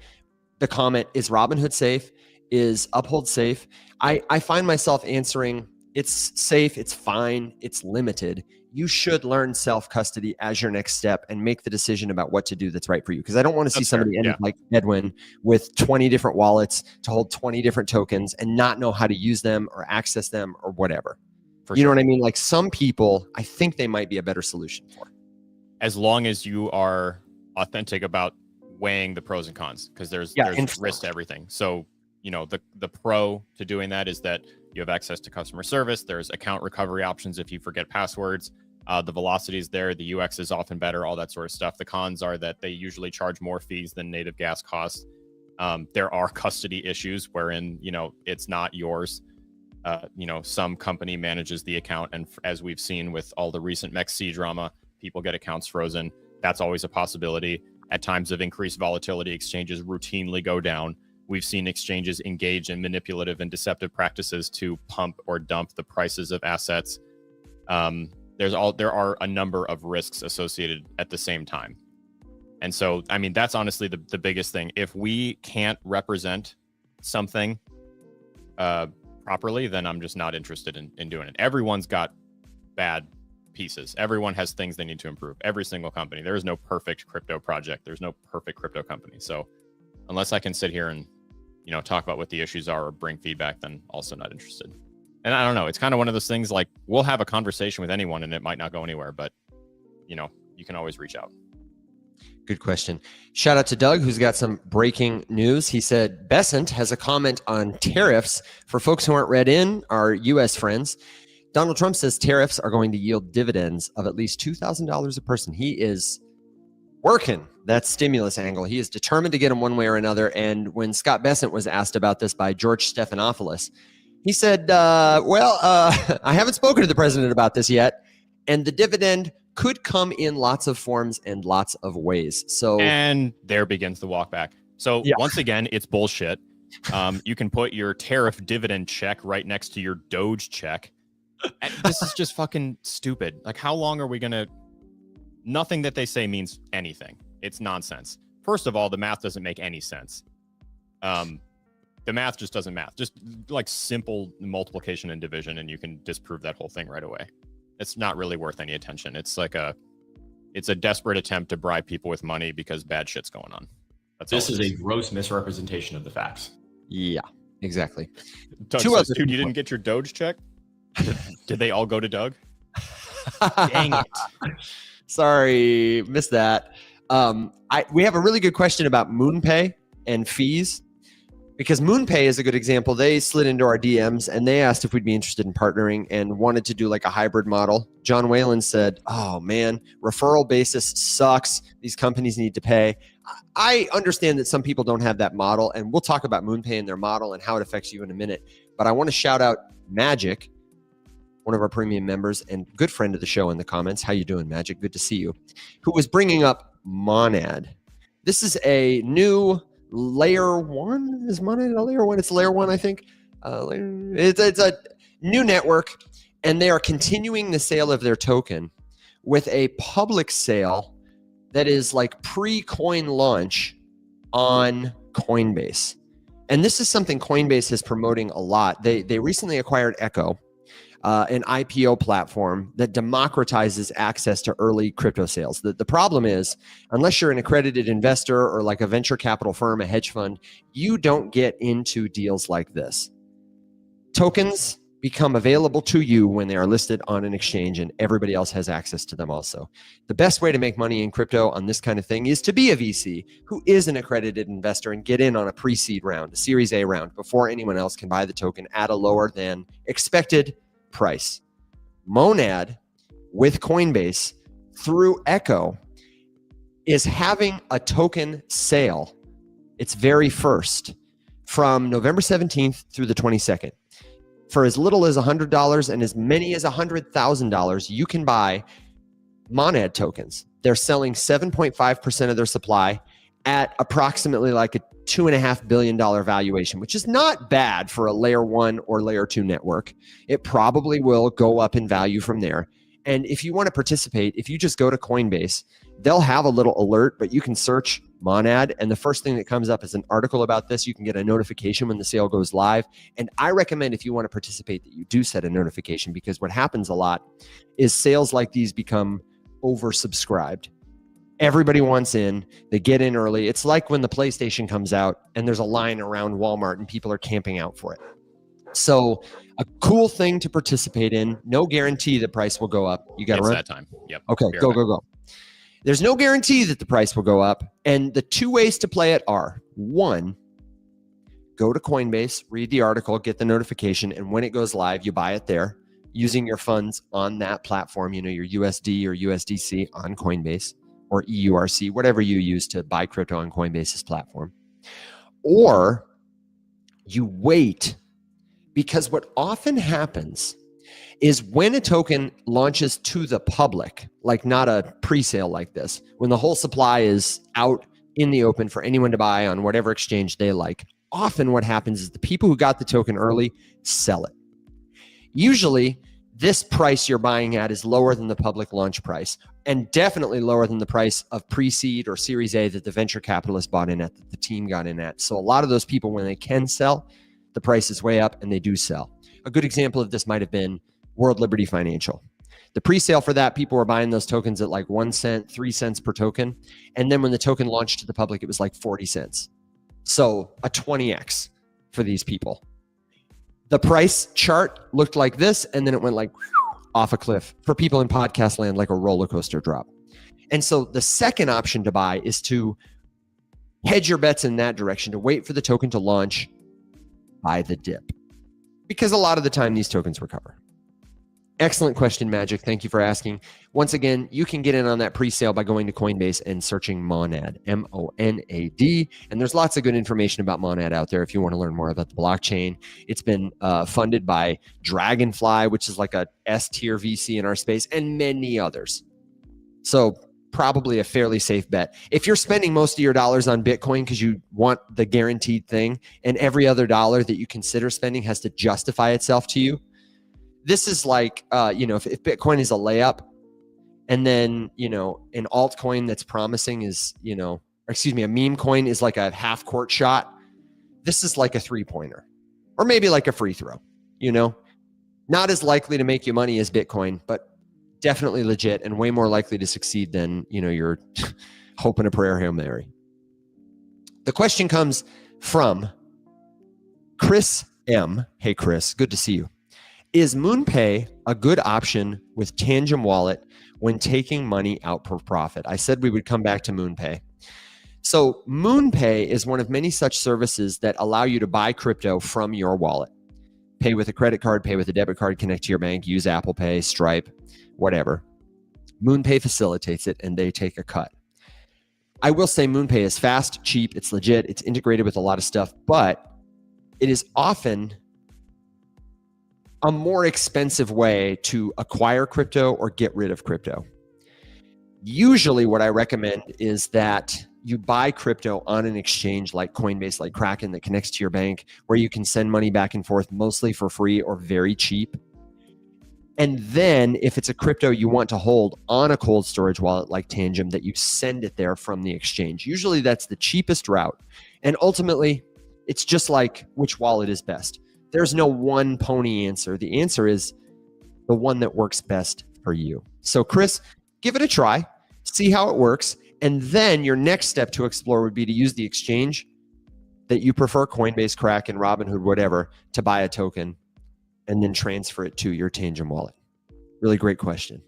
the comment, is Robinhood safe? Is Uphold safe? I find myself answering, it's safe, it's fine, it's limited. You should learn self-custody as your next step and make the decision about what to do that's right for you. Because I don't want to see somebody end up like Edwin with 20 different wallets to hold 20 different tokens and not know how to use them or access them or whatever. You know what I mean? Like some people, I think they might be a better solution for. As long as you are authentic about weighing the pros and cons, because there's risk to everything. So, you know, the pro to doing that is that you have access to customer service. There's account recovery options if you forget passwords. The velocity is there. The UX is often better, all that sort of stuff. The cons are that they usually charge more fees than native gas costs. There are custody issues wherein, you know, it's not yours. You know, some company manages the account. And as we've seen with all the recent MEXC drama, people get accounts frozen. That's always a possibility. At times of increased volatility, exchanges routinely go down. We've seen exchanges engage in manipulative and deceptive practices to pump or dump the prices of assets. There are a number of risks associated at the same time. And so, I mean, that's honestly the biggest thing. If we can't represent something properly, then I'm just not interested in doing it. Everyone's got bad pieces. Everyone has things they need to improve. Every single company. There is no perfect crypto project. There's no perfect crypto company. So unless I can sit here and, you know, talk about what the issues are or bring feedback, then also not interested. And I don't know. It's kind of one of those things like we'll have a conversation with anyone and it might not go anywhere, but, you know, you can always reach out. Good question. Shout out to Doug, who's got some breaking news. He said, Besant has a comment on tariffs. For folks who aren't read in, our U.S. friends, Donald Trump says tariffs are going to yield dividends of at least $2,000 a person. He is working that stimulus angle. He is determined to get them one way or another. And when Scott Bessent was asked about this by George Stephanopoulos, he said, I haven't spoken to the president about this yet. And the dividend could come in lots of forms and lots of ways. So, and there begins the walk back. So once again, it's bullshit. You can put your tariff dividend check right next to your Doge check. And this is just fucking stupid. Like, how long are we going to... Nothing that they say means anything. It's nonsense. First of all, the math doesn't make any sense. The math just doesn't math. Just like simple multiplication and division, and you can disprove that whole thing right away. It's not really worth any attention. It's like it's a desperate attempt to bribe people with money because bad shit's going on. This is a gross misrepresentation of the facts. Yeah, exactly. Doug says, dude, you didn't get your Doge check? Did they all go to Doug? Dang it. Sorry, missed that. We have a really good question about MoonPay and fees, because MoonPay is a good example. They slid into our DMs and they asked if we'd be interested in partnering and wanted to do like a hybrid model. John Whalen said, oh man, referral basis sucks. These companies need to pay. I understand that some people don't have that model, and we'll talk about MoonPay and their model and how it affects you in a minute. But I want to shout out Magic, one of our premium members and good friend of the show in the comments. How you doing, Magic? Good to see you. Who was bringing up Monad. This is a new layer one. Is Monad a layer one? It's layer one, I think. It's a new network, and they are continuing the sale of their token with a public sale that is like pre-coin launch on Coinbase. And this is something Coinbase is promoting a lot. They recently acquired Echo, an IPO platform that democratizes access to early crypto sales. The problem is, unless you're an accredited investor or like a venture capital firm, a hedge fund, you don't get into deals like this. Tokens become available to you when they are listed on an exchange, and everybody else has access to them also. The best way to make money in crypto on this kind of thing is to be a VC who is an accredited investor and get in on a pre-seed round, a Series A round, before anyone else can buy the token at a lower than expected price. Monad with Coinbase through Echo is having a token sale, its very first, from November 17th through the 22nd. For as little as $100 and as many as $100,000, you can buy Monad tokens. They're selling 7.5% of their supply at approximately like a $2.5 billion valuation, which is not bad for a layer 1 or layer 2 network. It probably will go up in value from there. And if you want to participate, if you just go to Coinbase, they'll have a little alert, but you can search Monad, and the first thing that comes up is an article about this. You can get a notification when the sale goes live. And I recommend, if you want to participate, that you do set a notification, because what happens a lot is sales like these become oversubscribed. Everybody wants in, they get in early. It's like when the PlayStation comes out and there's a line around Walmart and people are camping out for it. So a cool thing to participate in. No guarantee the price will go up. You got to run that time. Yep. Okay, go. There's no guarantee that the price will go up. And the two ways to play it are, one, go to Coinbase, read the article, get the notification, and when it goes live, you buy it there using your funds on that platform, you know, your USD or USDC on Coinbase or EURC, whatever you use to buy crypto on Coinbase's platform. Or you wait, because what often happens is when a token launches to the public, like not a pre-sale like this, when the whole supply is out in the open for anyone to buy on whatever exchange they like, often what happens is the people who got the token early sell it. Usually, this price you're buying at is lower than the public launch price, and definitely lower than the price of pre-seed or Series A that the venture capitalist bought in at, that the team got in at. So a lot of those people, when they can sell, the price is way up and they do sell. A good example of this might have been World Liberty Financial. The pre-sale for that, people were buying those tokens at like 1 cent, 3 cents per token. And then when the token launched to the public, it was like 40 cents. So a 20x for these people. The price chart looked like this, and then it went like off a cliff. For people in podcast land, like a roller coaster drop. And so the second option to buy is to hedge your bets in that direction, to wait for the token to launch, buy the dip. Because a lot of the time these tokens recover. Excellent question, Magic. Thank you for asking. Once again, you can get in on that pre-sale by going to Coinbase and searching Monad, M-O-N-A-D. And there's lots of good information about Monad out there if you want to learn more about the blockchain. It's been funded by Dragonfly, which is like a S-tier VC in our space, and many others. So probably a fairly safe bet. If you're spending most of your dollars on Bitcoin because you want the guaranteed thing, and every other dollar that you consider spending has to justify itself to you, this is like, if Bitcoin is a layup, and then, an altcoin that's promising is, a meme coin is like a half court shot. This is like a 3-pointer, or maybe like a free throw, not as likely to make you money as Bitcoin, but definitely legit and way more likely to succeed than, your hope and a prayer Hail Mary. The question comes from Chris M. Hey, Chris, good to see you. Is MoonPay a good option with Tangem Wallet when taking money out for profit? I said we would come back to MoonPay. So MoonPay is one of many such services that allow you to buy crypto from your wallet. Pay with a credit card, pay with a debit card, connect to your bank, use Apple Pay, Stripe, whatever. MoonPay facilitates it, and they take a cut. I will say MoonPay is fast, cheap, it's legit, it's integrated with a lot of stuff, but it is often a more expensive way to acquire crypto or get rid of crypto. Usually what I recommend is that you buy crypto on an exchange like Coinbase, like Kraken, that connects to your bank, where you can send money back and forth mostly for free or very cheap. And then if it's a crypto you want to hold on a cold storage wallet like Tangem, that you send it there from the exchange. Usually that's the cheapest route. And ultimately, it's just like which wallet is best. There's no one pony answer. The answer is the one that works best for you. So Chris, give it a try, see how it works. And then your next step to explore would be to use the exchange that you prefer, Coinbase, Krak, and Robinhood, whatever, to buy a token and then transfer it to your Tangent wallet? Really great question.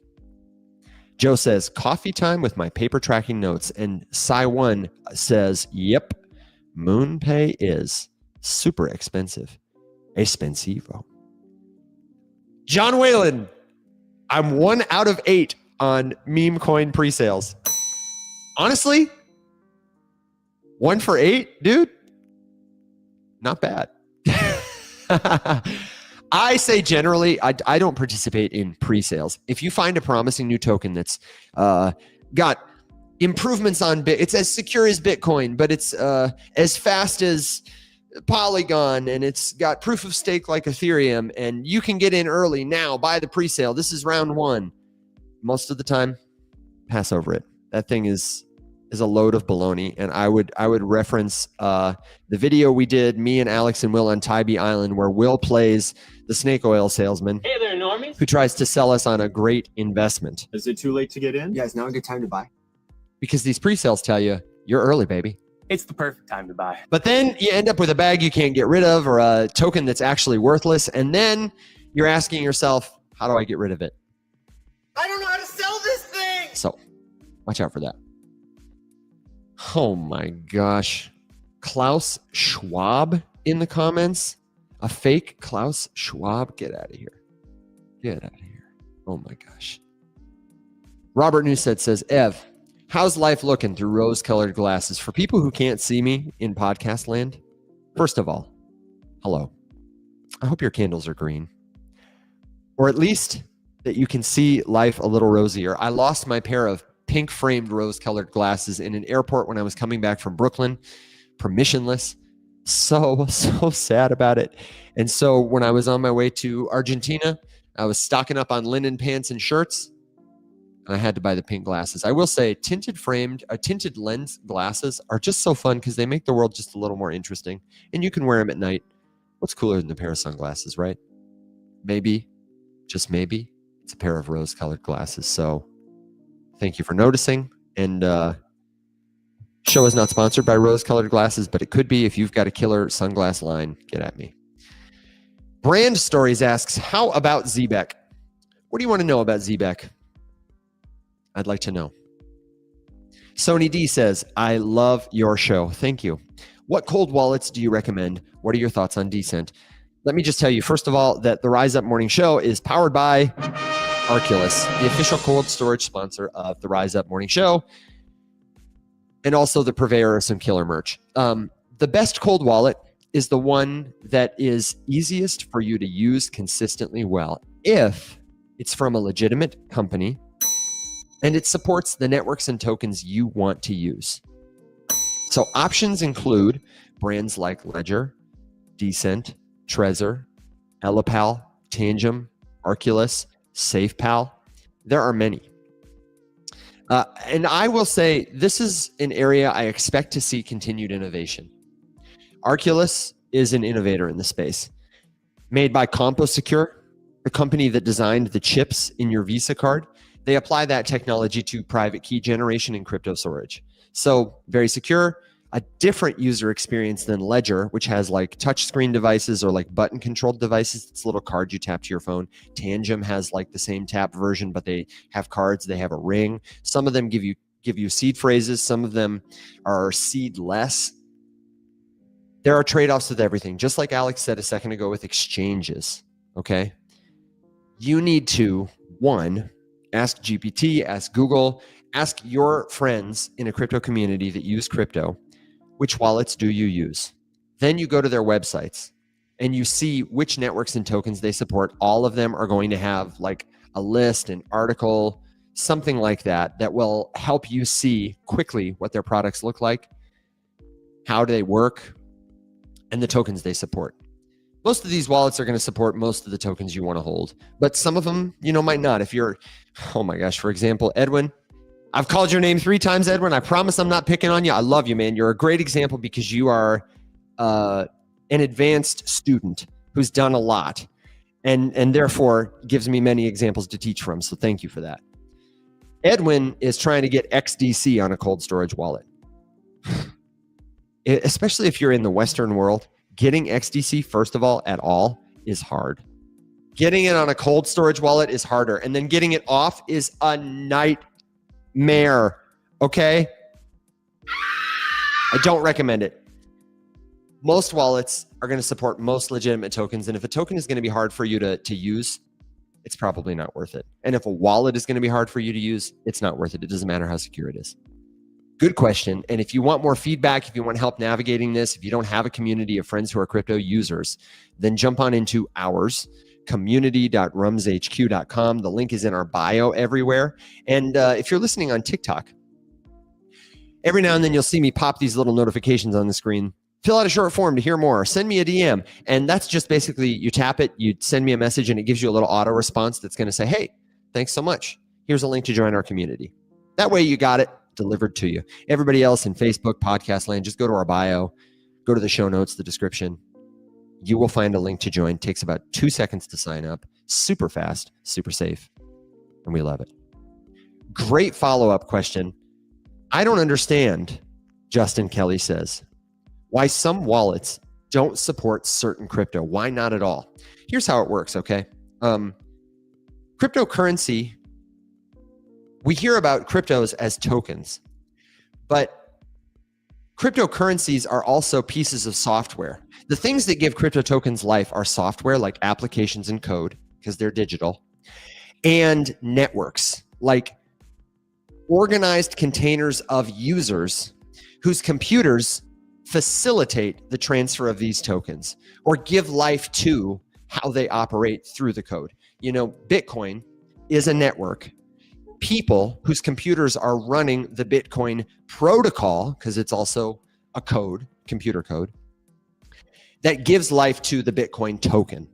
Joe says, coffee time with my paper tracking notes. And Sai1 says, yep, MoonPay is super expensive. Expensivo. John Whalen, I'm 1 out of 8 on meme coin pre-sales. Honestly, 1 for 8, dude, not bad. I say generally, I don't participate in pre-sales. If you find a promising new token that's got improvements on it's as secure as Bitcoin, but it's as fast as Polygon, and it's got proof of stake like Ethereum, and you can get in early now, buy the pre-sale. This is round 1. Most of the time, pass over it. That thing is a load of baloney. And I would reference the video we did, me and Alex and Will on Tybee Island, where Will plays the snake oil salesman. Hey there, normies. Who tries to sell us on a great investment. Is it too late to get in? Yeah, it's now a good time to buy. Because these pre-sales tell you, you're early, baby. It's the perfect time to buy. But then you end up with a bag you can't get rid of, or a token that's actually worthless. And then you're asking yourself, how do I get rid of it? I don't know how to sell this thing. So watch out for that. Oh my gosh. Klaus Schwab in the comments. A fake Klaus Schwab. Get out of here. Get out of here. Oh my gosh. Robert Newstead says, Ev, how's life looking through rose-colored glasses? For people who can't see me in podcast land, first of all, hello. I hope your candles are green. Or at least that you can see life a little rosier. I lost my pair of pink-framed rose-colored glasses in an airport when I was coming back from Brooklyn, permissionless. So sad about it. And so when I was on my way to Argentina, I was stocking up on linen pants and shirts, and I had to buy the pink glasses. I will say tinted lens glasses are just so fun because they make the world just a little more interesting, and you can wear them at night. What's cooler than a pair of sunglasses, right? Maybe, just maybe, it's a pair of rose-colored glasses. So thank you for noticing. And show is not sponsored by rose-colored glasses, but it could be. If you've got a killer sunglass line, get at me. Brand Stories asks, how about Zbeck? What do you want to know about Zbeck? I'd like to know. Sony D says, I love your show. Thank you. What cold wallets do you recommend? What are your thoughts on Decent? Let me just tell you, first of all, that the Rise Up Morning Show is powered by Arculus, the official cold storage sponsor of the Rise Up Morning Show, and also the purveyor of some killer merch. The best cold wallet is the one that is easiest for you to use consistently well, if it's from a legitimate company and it supports the networks and tokens you want to use. So options include brands like Ledger, Decent, Trezor, Ellipal, Tangem, Arculus, SafePal. There are many. And I will say this is an area I expect to see continued innovation. Arculus is an innovator in the space. Made by CompoSecure, the company that designed the chips in your Visa card. They apply that technology to private key generation and crypto storage. So very secure, a different user experience than Ledger, which has like touchscreen devices or like button controlled devices. It's a little card you tap to your phone. Tangem has like the same tap version, but they have cards. They have a ring. Some of them give you seed phrases. Some of them are seedless. There are trade-offs with everything. Just like Alex said a second ago with exchanges, okay? You need to, one, ask GPT, ask Google, ask your friends in a crypto community that use crypto, which wallets do you use? Then you go to their websites and you see which networks and tokens they support. All of them are going to have like a list, an article, something like that, that will help you see quickly what their products look like, how do they work, and the tokens they support. Most of these wallets are going to support most of the tokens you want to hold, but some of them, might not. If you're, oh my gosh, for example, Edwin, I've called your name 3 times, Edwin. I promise I'm not picking on you. I love you, man. You're a great example because you are an advanced student who's done a lot and therefore gives me many examples to teach from. So thank you for that. Edwin is trying to get XDC on a cold storage wallet. Especially if you're in the Western world, getting XDC, first of all, at all, is hard. Getting it on a cold storage wallet is harder. And then getting it off is a nightmare. Okay? I don't recommend it. Most wallets are going to support most legitimate tokens. And if a token is going to be hard for you to use, it's probably not worth it. And if a wallet is going to be hard for you to use, it's not worth it. It doesn't matter how secure it is. Good question. And if you want more feedback, if you want help navigating this, if you don't have a community of friends who are crypto users, then jump on into ours, community.rumshq.com. The link is in our bio everywhere. And if you're listening on TikTok, every now and then you'll see me pop these little notifications on the screen. Fill out a short form to hear more. Send me a DM. And that's just basically you tap it, you send me a message, and it gives you a little auto response that's going to say, hey, thanks so much. Here's a link to join our community. That way you got it delivered to you. Everybody else in Facebook, podcast land, just go to our bio, go to the show notes, the description. You will find a link to join. Takes about 2 seconds to sign up. Super fast, super safe. And we love it. Great follow-up question. I don't understand, Justin Kelly says, why some wallets don't support certain crypto. Why not at all? Here's how it works, okay? Cryptocurrency, we hear about cryptos as tokens, but cryptocurrencies are also pieces of software. The things that give crypto tokens life are software like applications and code, because they're digital, and networks like organized containers of users whose computers facilitate the transfer of these tokens or give life to how they operate through the code. You know, Bitcoin is a network. People whose computers are running the Bitcoin protocol, because it's also a code, computer code, that gives life to the Bitcoin token,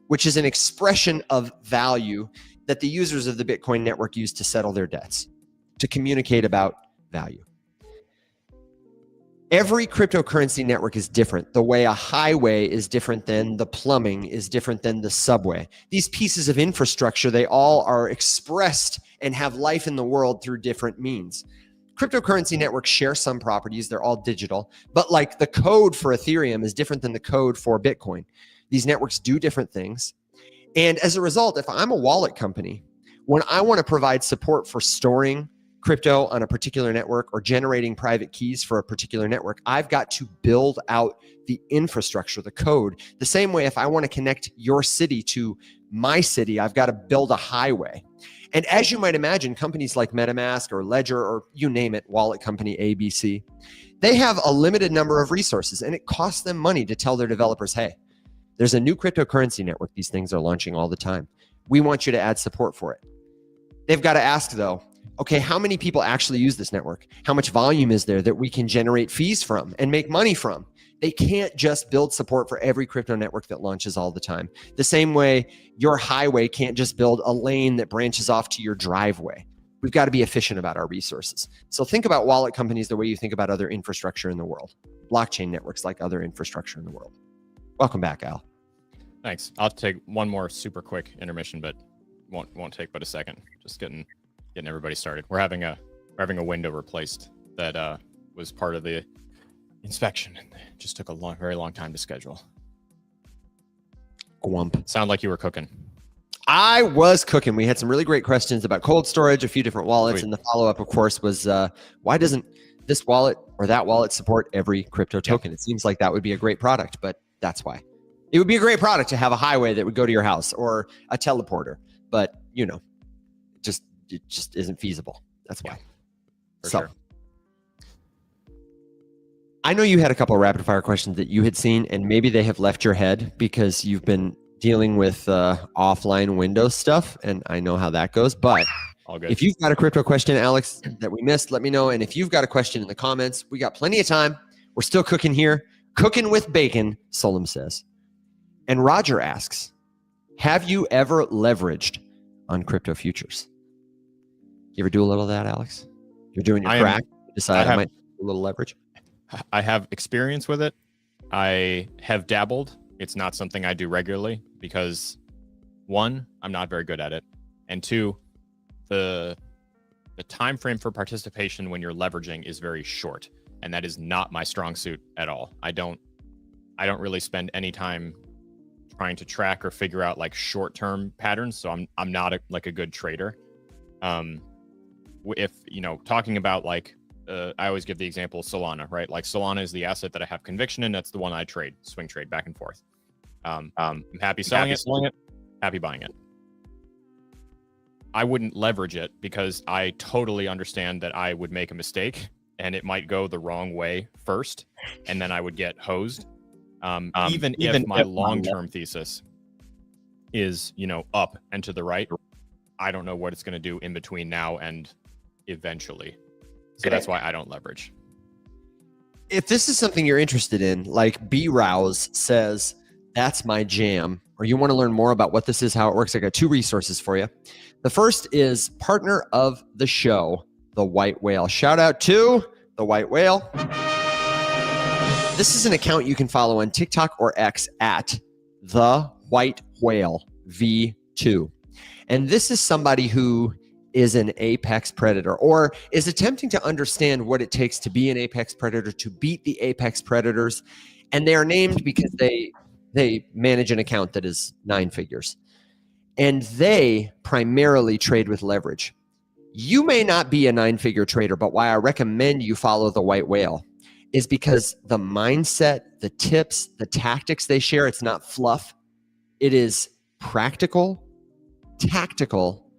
which is an expression of value that the users of the Bitcoin network use to settle their debts, to communicate about value. Every cryptocurrency network is different. The way a highway is different than the plumbing is different than the subway. These pieces of infrastructure, they all are expressed and have life in the world through different means. Cryptocurrency networks share some properties. They're all digital, but like the code for Ethereum is different than the code for Bitcoin. These networks do different things. And as a result, if I'm a wallet company, when I want to provide support for storing crypto on a particular network or generating private keys for a particular network, I've got to build out the infrastructure, the code. The same way, if I want to connect your city to my city, I've got to build a highway. And as you might imagine, companies like MetaMask or Ledger or you name it, wallet company ABC, they have a limited number of resources, and it costs them money to tell their developers, hey, there's a new cryptocurrency network. These things are launching all the time. We want you to add support for it. They've got to ask, though, okay, how many people actually use this network? How much volume is there that we can generate fees from and make money from? They can't just build support for every crypto network that launches all the time. The same way your highway can't just build a lane that branches off to your driveway. We've got to be efficient about our resources. So think about wallet companies the way you think about other infrastructure in the world. Blockchain networks like other infrastructure in the world. Welcome back, Al. Thanks. I'll take one more super quick intermission, but won't take but a second. Just getting everybody started. We're having a window replaced that was part of the inspection, and it just took a very long time to schedule. Gwump. Sound like you were cooking. I was cooking. We had some really great questions about cold storage, a few different wallets, and the follow-up, of course, was why doesn't this wallet or that wallet support every crypto token? It seems like that would be a great product, but that's why. It would be a great product to have a highway that would go to your house or a teleporter, but you know, it just isn't feasible. That's why. For so sure. I know you had a couple of rapid fire questions that you had seen, and maybe they have left your head because you've been dealing with offline Windows stuff, and I know how that goes. But All good. if you've got a crypto question, Alex, that we missed, let me know. And if you've got a question in the comments, we got plenty of time. We're still cooking here. Cooking with bacon, Solom says. And Roger asks, have you ever leveraged on crypto futures? You ever do a little of that, Alex? You're doing your Krak, you decide I might do a little leverage? I have experience with it. I have dabbled. It's not something I do regularly because, one, I'm not very good at it, and two, the time frame for participation when you're leveraging is very short, and that is not my strong suit at all. I don't really spend any time trying to track or figure out like short-term patterns. So I'm not like a good trader. If talking about like I always give the example of Solana, right? Like Solana is the asset that I have conviction in. That's the one I trade, swing trade back and forth. I'm happy selling it, happy buying it. I wouldn't leverage it because I totally understand that I would make a mistake and it might go the wrong way first, and then I would get hosed. Even if my long-term thesis is, up and to the right, I don't know what it's going to do in between now and eventually. So that's why I don't leverage. If this is something you're interested in, like B-Rouse says, that's my jam, or you want to learn more about what this is, how it works, I got 2 resources for you. The first is partner of the show, the White Whale. Shout out to the White Whale. This is an account you can follow on TikTok or X at the White Whale V2. And this is somebody who is an apex predator or is attempting to understand what it takes to be an apex predator, to beat the apex predators. And they are named because they manage an account that is 9 figures. And they primarily trade with leverage. You may not be a 9-figure trader, but why I recommend you follow the White Whale is because the mindset, the tips, the tactics they share, it's not fluff. It is practical, tactical,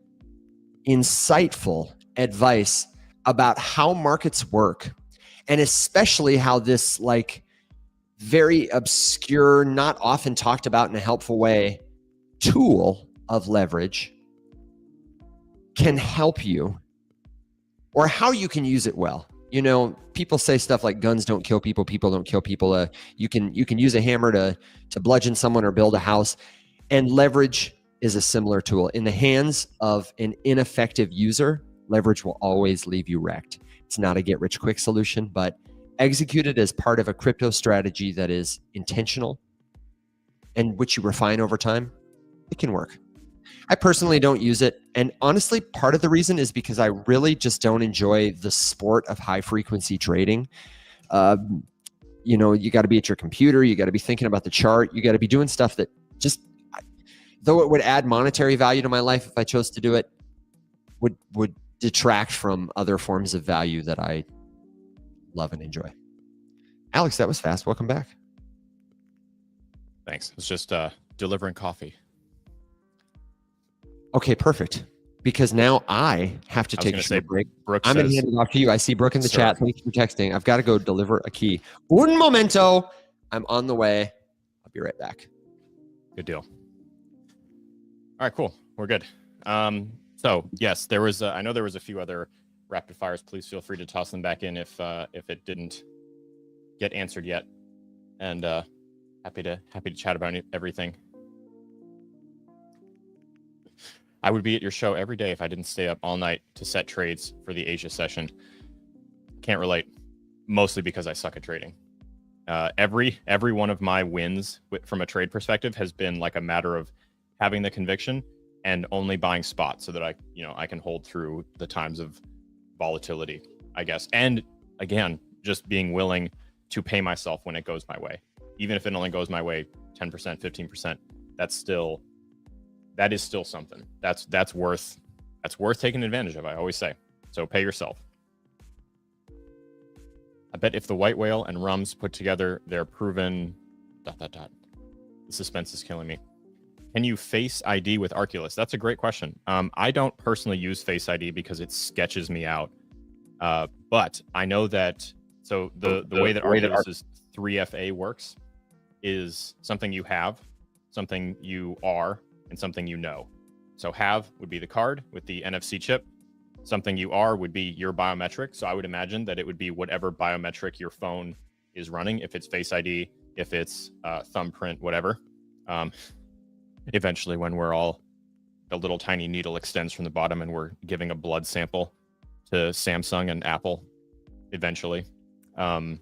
insightful advice about how markets work, and especially how this like very obscure, not often talked about in a helpful way, tool of leverage can help you, or how you can use it well. People say stuff like guns don't kill people, people don't kill people. You can use a hammer to bludgeon someone or build a house, and leverage is a similar tool. In the hands of an ineffective user, leverage will always leave you wrecked. It's not a get-rich-quick solution, but executed as part of a crypto strategy that is intentional and which you refine over time, it can work. I personally don't use it. And honestly, part of the reason is because I really just don't enjoy the sport of high frequency trading. You got to be at your computer. You got to be thinking about the chart. You got to be doing stuff that just, though it would add monetary value to my life if I chose to do it, would detract from other forms of value that I love and enjoy. Alex, that was fast. Welcome back. Thanks. It's just delivering coffee. Okay, perfect. Because now I have to take a short break. Brooke I'm going to hand it off to you. I see Brooke in the chat. Thanks for texting. I've got to go deliver a key. Un momento. I'm on the way. I'll be right back. Good deal. All right, cool. We're good. So yes, there was. I know there was a few other rapid fires. Please feel free to toss them back in if it didn't get answered yet. And happy to chat about everything. I would be at your show every day if I didn't stay up all night to set trades for the Asia session. Can't relate, mostly because I suck at trading. Every one of my wins from a trade perspective has been like a matter of having the conviction and only buying spot so that I can hold through the times of volatility, I guess. And again, just being willing to pay myself when it goes my way, even if it only goes my way 10%, 15%. That is still something. That's worth taking advantage of, I always say. So pay yourself. I bet if the White Whale and Rums put together their proven ... The suspense is killing me. Can you Face ID with Arculus? That's a great question. I don't personally use Face ID because it sketches me out. But I know that, so the way that Arculus's 3FA works is something you have, something you are, and something you know. So have would be the card with the NFC chip. Something you are would be your biometric. So I would imagine that it would be whatever biometric your phone is running. If it's Face ID, if it's thumbprint, whatever. Eventually, when the little tiny needle extends from the bottom and we're giving a blood sample to Samsung and Apple, eventually, the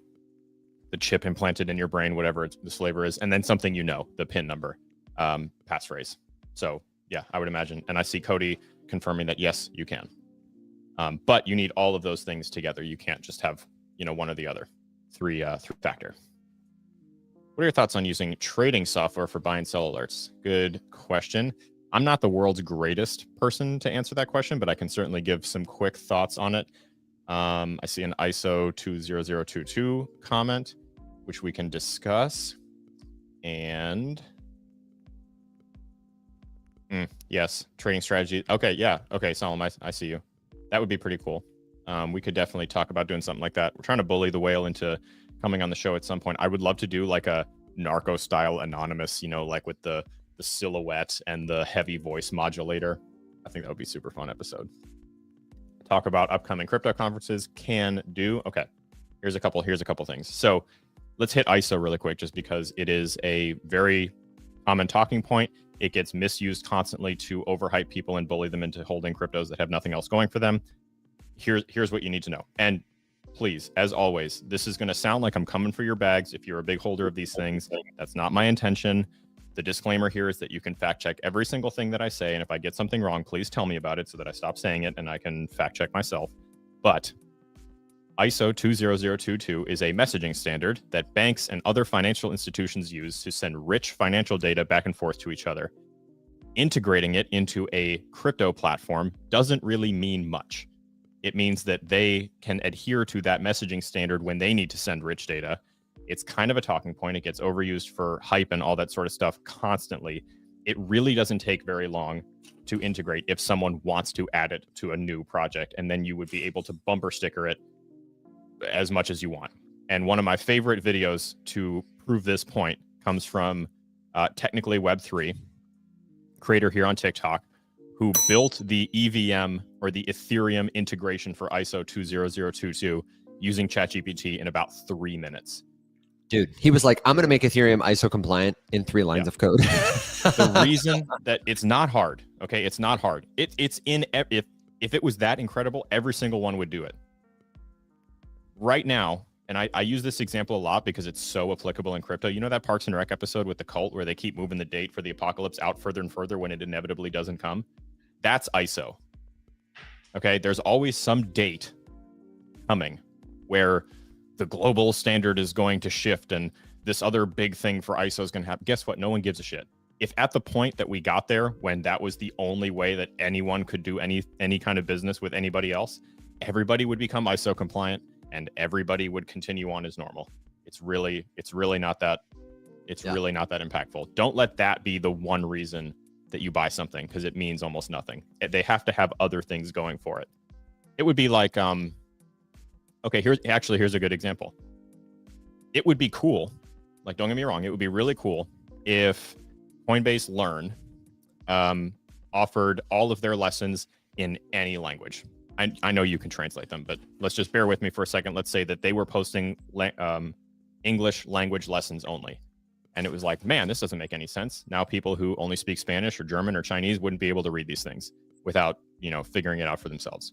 chip implanted in your brain, whatever the flavor is, and then something the PIN number, passphrase. So yeah, I would imagine. And I see Cody confirming that, yes, you can. But you need all of those things together. You can't just have, one or the other. Three factor. What are your thoughts on using trading software for buy and sell alerts? Good question. I'm not the world's greatest person to answer that question, but I can certainly give some quick thoughts on it. I see an ISO20022 comment, which we can discuss. And yes, trading strategy. Okay, yeah. Okay, Solomon, I see you. That would be pretty cool. We could definitely talk about doing something like that. We're trying to bully the whale into coming on the show at some point. I would love to do like a narco style anonymous, like with the silhouette and the heavy voice modulator. I think that would be super fun episode. Talk about upcoming crypto conferences. Can do. Okay. Here's a couple things. So let's hit ISO really quick, just because it is a very common talking point. It gets misused constantly to overhype people and bully them into holding cryptos that have nothing else going for them. Here's what you need to know. And please, as always, this is going to sound like I'm coming for your bags. If you're a big holder of these things, that's not my intention. The disclaimer here is that you can fact check every single thing that I say. And if I get something wrong, please tell me about it so that I stop saying it and I can fact check myself. But ISO20022 is a messaging standard that banks and other financial institutions use to send rich financial data back and forth to each other. Integrating it into a crypto platform doesn't really mean much. It means that they can adhere to that messaging standard when they need to send rich data. It's kind of a talking point. It gets overused for hype and all that sort of stuff constantly. It really doesn't take very long to integrate if someone wants to add it to a new project, and then you would be able to bumper sticker it as much as you want. And one of my favorite videos to prove this point comes from Technically Web3, creator here on TikTok, who built the EVM or the Ethereum integration for ISO20022 using ChatGPT in about 3 minutes. Dude, he was like, I'm going to make Ethereum ISO compliant in 3 lines of code. The reason that it's not hard, okay? It's not hard. It's in, if it was that incredible, every single one would do it. Right now, and I use this example a lot because it's so applicable in crypto. You know that Parks and Rec episode with the cult where they keep moving the date for the apocalypse out further and further when it inevitably doesn't come? That's ISO. Okay, there's always some date coming where the global standard is going to shift and this other big thing for ISO is going to happen. Guess what? No one gives a shit. If at the point that we got there, when that was the only way that anyone could do any kind of business with anybody else, everybody would become ISO compliant and everybody would continue on as normal. It's really not that really not that impactful. Don't let that be the one reason that you buy something, because it means almost nothing. They have to have other things going for it. It would be like, okay, here's a good example. It would be cool, like, don't get me wrong, it would be really cool if Coinbase Learn offered all of their lessons in any language. I know you can translate them, but let's just bear with me for a second. Let's say that they were posting English language lessons only. And it was like, man, this doesn't make any sense. Now people who only speak Spanish or German or Chinese wouldn't be able to read these things without, figuring it out for themselves.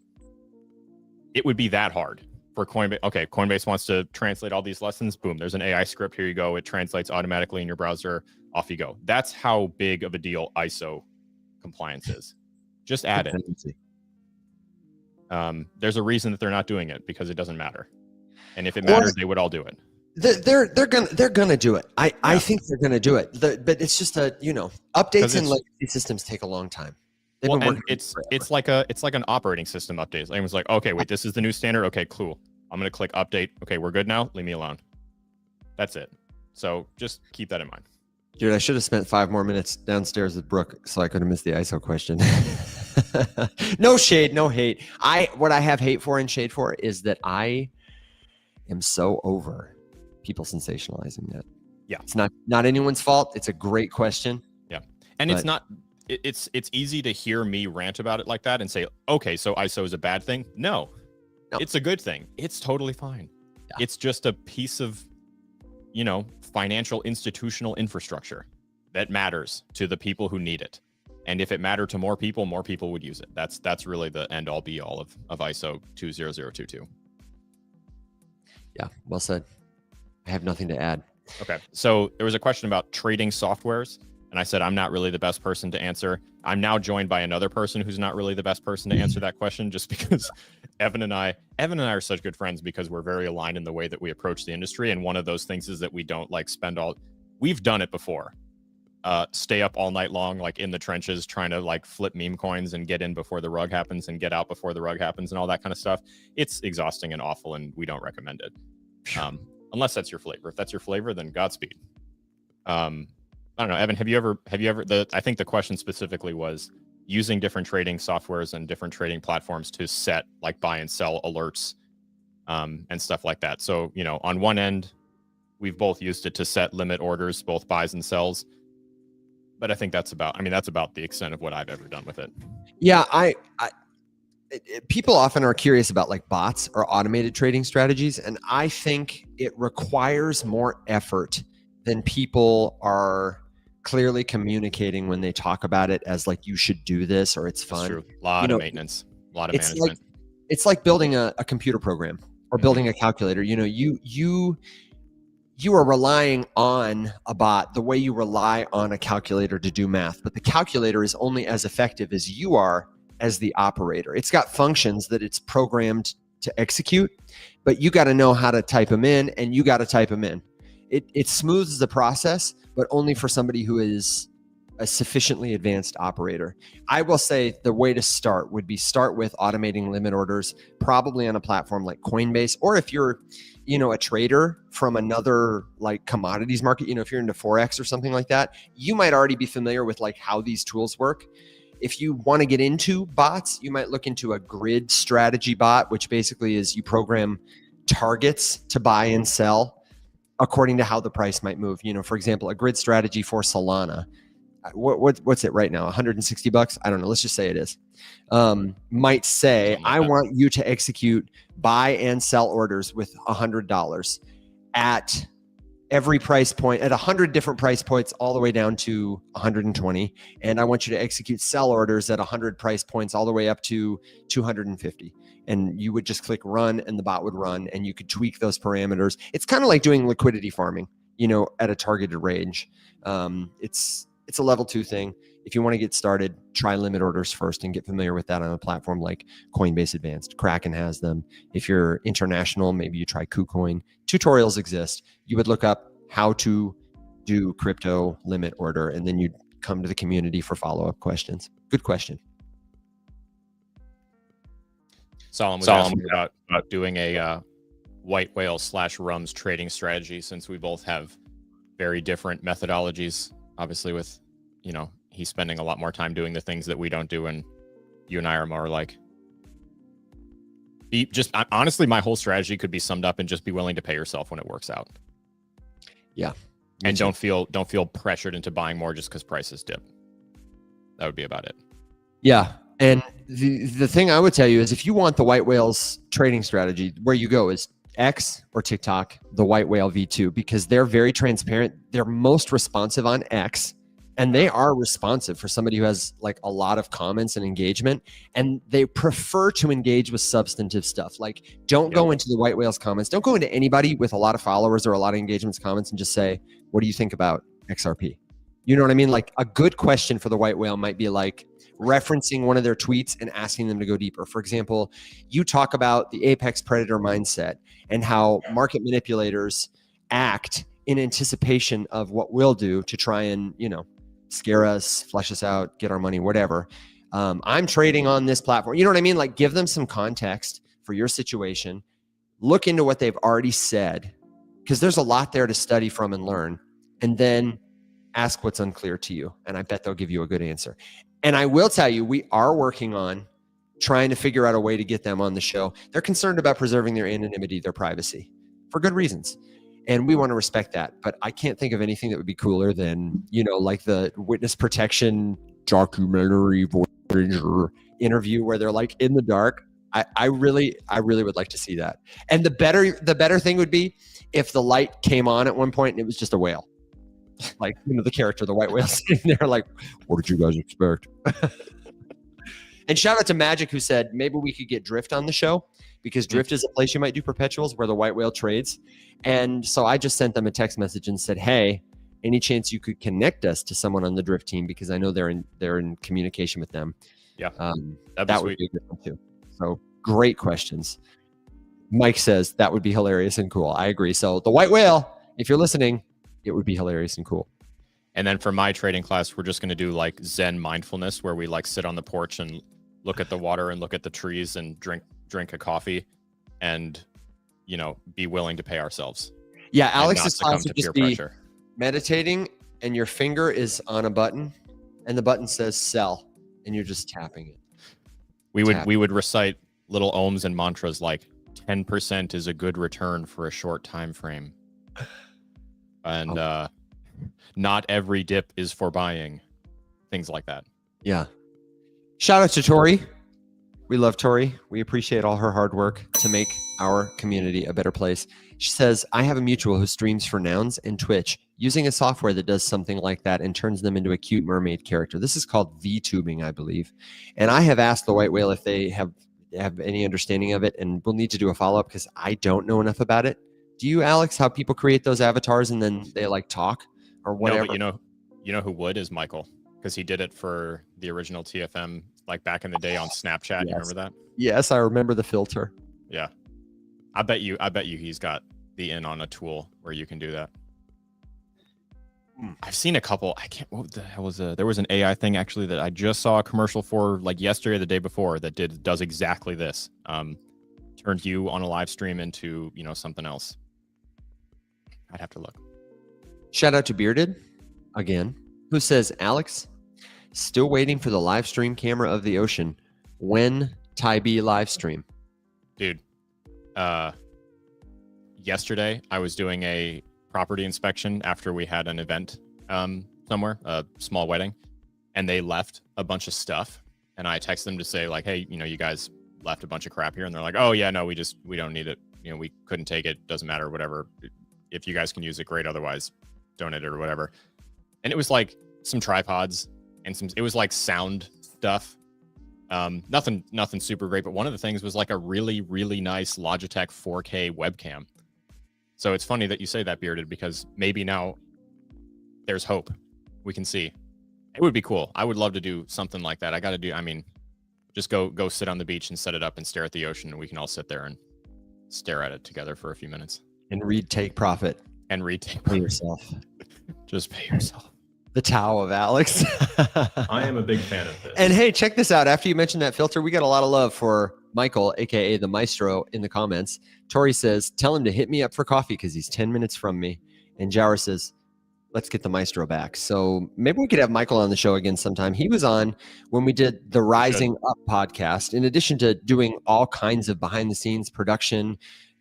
It would be that hard for Coinbase. Okay, Coinbase wants to translate all these lessons. Boom, there's an AI script. Here you go. It translates automatically in your browser. Off you go. That's how big of a deal ISO compliance is. Just add it. There's a reason that they're not doing it, because it doesn't matter. And if it mattered, they would all do it. They're gonna do it. I think they're gonna do it. But it's just updates and legacy systems take a long time. It's like an operating system update. Everyone's like, okay, wait, this is the new standard. Okay, cool. I'm gonna click update. Okay, we're good now. Leave me alone. That's it. So just keep that in mind. Dude, I should have spent 5 more minutes downstairs with Brooke so I could have missed the ISO question. No shade, no hate. What I have hate for and shade for is that I am so over people sensationalizing that. Yeah. It's not anyone's fault. It's a great question. Yeah. And it's easy to hear me rant about it like that and say, okay, so ISO is a bad thing. No, it's a good thing. It's totally fine. Yeah. It's just a piece of, financial institutional infrastructure that matters to the people who need it. And if it mattered to more people would use it. That's really the end all be all of ISO 20022. Yeah, well said. I have nothing to add. Okay. So there was a question about trading softwares. And I said, I'm not really the best person to answer. I'm now joined by another person who's not really the best person to answer that question, just because Evan and I are such good friends because we're very aligned in the way that we approach the industry. And one of those things is that we don't like we've done it before. Stay up all night long, like in the trenches, trying to like flip meme coins and get in before the rug happens and get out before the rug happens and all that kind of stuff. It's exhausting and awful, and we don't recommend it. Unless that's your flavor. If that's your flavor, then Godspeed. I don't know, Evan, have you ever, I think the question specifically was using different trading softwares and different trading platforms to set like buy and sell alerts and stuff like that. So, you know, on one end, we've both used it to set limit orders, both buys and sells. But I think that's about the extent of what I've ever done with it. Yeah, people often are curious about like bots or automated trading strategies. And I think it requires more effort than people are clearly communicating when they talk about it as like, you should do this or it's fun. That's true. A lot of maintenance, a lot of management. It's like building a computer program or building a calculator. You know, you are relying on a bot the way you rely on a calculator to do math, but the calculator is only as effective as you are as the operator. It's got functions that it's programmed to execute, but you got to know how to type them in, and you got to type them in. It smooths the process, but only for somebody who is a sufficiently advanced operator. I will say the way to start would be start with automating limit orders, probably on a platform like Coinbase, or if you're, you know, a trader from another like commodities market, you know, if you're into Forex or something like that, you might already be familiar with like how these tools work. If you want to get into bots, you might look into a grid strategy bot, which basically is you program targets to buy and sell according to how the price might move. You know, for example, a grid strategy for Solana, what's it right now? $160? I don't know. Let's just say it is. Might say, I want you to execute buy and sell orders with $100 at every price point, at 100 different price points, all the way down to 120. And I want you to execute sell orders at 100 price points all the way up to 250. And you would just click run and the bot would run, and you could tweak those parameters. It's kind of like doing liquidity farming, you know, at a targeted range. It's a level 2 thing. If you want to get started, try limit orders first and get familiar with that on a platform like Coinbase Advanced. Kraken has them. If you're international, maybe you try KuCoin. Tutorials exist. You would look up how to do crypto limit order, and then you'd come to the community for follow-up questions. Good question. Solomon was asking about doing a white whale / rums trading strategy, since we both have very different methodologies. Obviously, with, you know, he's spending a lot more time doing the things that we don't do, and you and I are more like, honestly, my whole strategy could be summed up in just be willing to pay yourself when it works out. Yeah. And don't feel pressured into buying more just because prices dip. That would be about it. Yeah. And the thing I would tell you is, if you want the white whales trading strategy, where you go is X or TikTok, the white whale V2, because they're very transparent. They're most responsive on X, and they are responsive for somebody who has like a lot of comments and engagement, and they prefer to engage with substantive stuff. Like, don't go into the white whales comments. Don't go into anybody with a lot of followers or a lot of engagements comments and just say, what do you think about XRP? You know what I mean? Like, a good question for the white whale might be like referencing one of their tweets and asking them to go deeper. For example, you talk about the apex predator mindset and how market manipulators act in anticipation of what we'll do to try and, you know, scare us, flush us out, get our money, whatever. I'm trading on this platform. You know what I mean? Like, give them some context for your situation. Look into what they've already said, because there's a lot there to study from and learn. And then ask what's unclear to you. And I bet they'll give you a good answer. And I will tell you, we are working on trying to figure out a way to get them on the show. They're concerned about preserving their anonymity, their privacy, for good reasons. And we want to respect that. But I can't think of anything that would be cooler than, you know, like the witness protection documentary interview where they're like in the dark. I really would like to see that. And the better thing would be if the light came on at one point and it was just a whale. Like, you know, the character, the white whale, sitting there like, what did you guys expect? And shout out to Magic, who said maybe we could get Drift on the show, because Drift is a place you might do perpetuals where the white whale trades. And so I just sent them a text message and said, hey, Any chance you could connect us to someone on the Drift team, because I know they're in communication with them. Yeah, that would be a good one too. So great questions. Mike says that would be hilarious and cool. I agree. So the white whale, if you're listening, it would be hilarious and cool. And then for my trading class, we're just going to do like Zen mindfulness, where we like sit on the porch and look at the water and look at the trees and drink a coffee, and be willing to pay ourselves. Yeah, Alex's class would just be pressure. Meditating, and your finger is on a button, and the button says sell, and you're just tapping it. We would recite little ohms and mantras like 10% is a good return for a short time frame, and not every dip is for buying, things like that. Yeah. Shout out to Tori. We love Tori. We appreciate all her hard work to make our community a better place. She says, I have a mutual who streams for Nouns and Twitch using a software that does something like that and turns them into a cute mermaid character. This is called VTubing, I believe. And I have asked the White Whale if they have any understanding of it, and we'll need to do a follow-up because I don't know enough about it. Do you, Alex, how people create those avatars and then they like talk or whatever? No, but you know who would is Michael, because he did it for the original TFM like back in the day on Snapchat. Yes. You remember that? Yes, I remember the filter. Yeah. I bet you he's got the in on a tool where you can do that. I've seen a couple. What the hell was there was an AI thing actually that I just saw a commercial for like yesterday or the day before that does exactly this. Turned you on a live stream into, something else. I'd have to look. Shout out to Bearded again, who says, Alex, still waiting for the live stream camera of the ocean. When Tybee live stream? Dude, yesterday I was doing a property inspection after we had an event somewhere, a small wedding, and they left a bunch of stuff, and I texted them to say like, hey, you guys left a bunch of crap here, and they're like, oh yeah, no, we don't need it, we couldn't take it, doesn't matter, whatever, if you guys can use it, great, otherwise donate it or whatever. And it was like some tripods and it was like sound stuff, nothing super great, but one of the things was like a really, really nice Logitech 4K webcam. So it's funny that you say that, Bearded, because maybe now there's hope. We can see. It would be cool. I would love to do something like that. Just go sit on the beach and set it up and stare at the ocean, and we can all sit there and stare at it together for a few minutes. And read Take Profit. Pay yourself. Just pay yourself. The Tao of Alex. I am a big fan of this. And hey, check this out. After you mentioned that filter, we got a lot of love for Michael, aka the Maestro, in the comments. Tori says, tell him to hit me up for coffee because he's 10 minutes from me. And Jauer says, let's get the Maestro back. So maybe we could have Michael on the show again sometime. He was on when we did the Rising Up podcast. In addition to doing all kinds of behind the scenes production,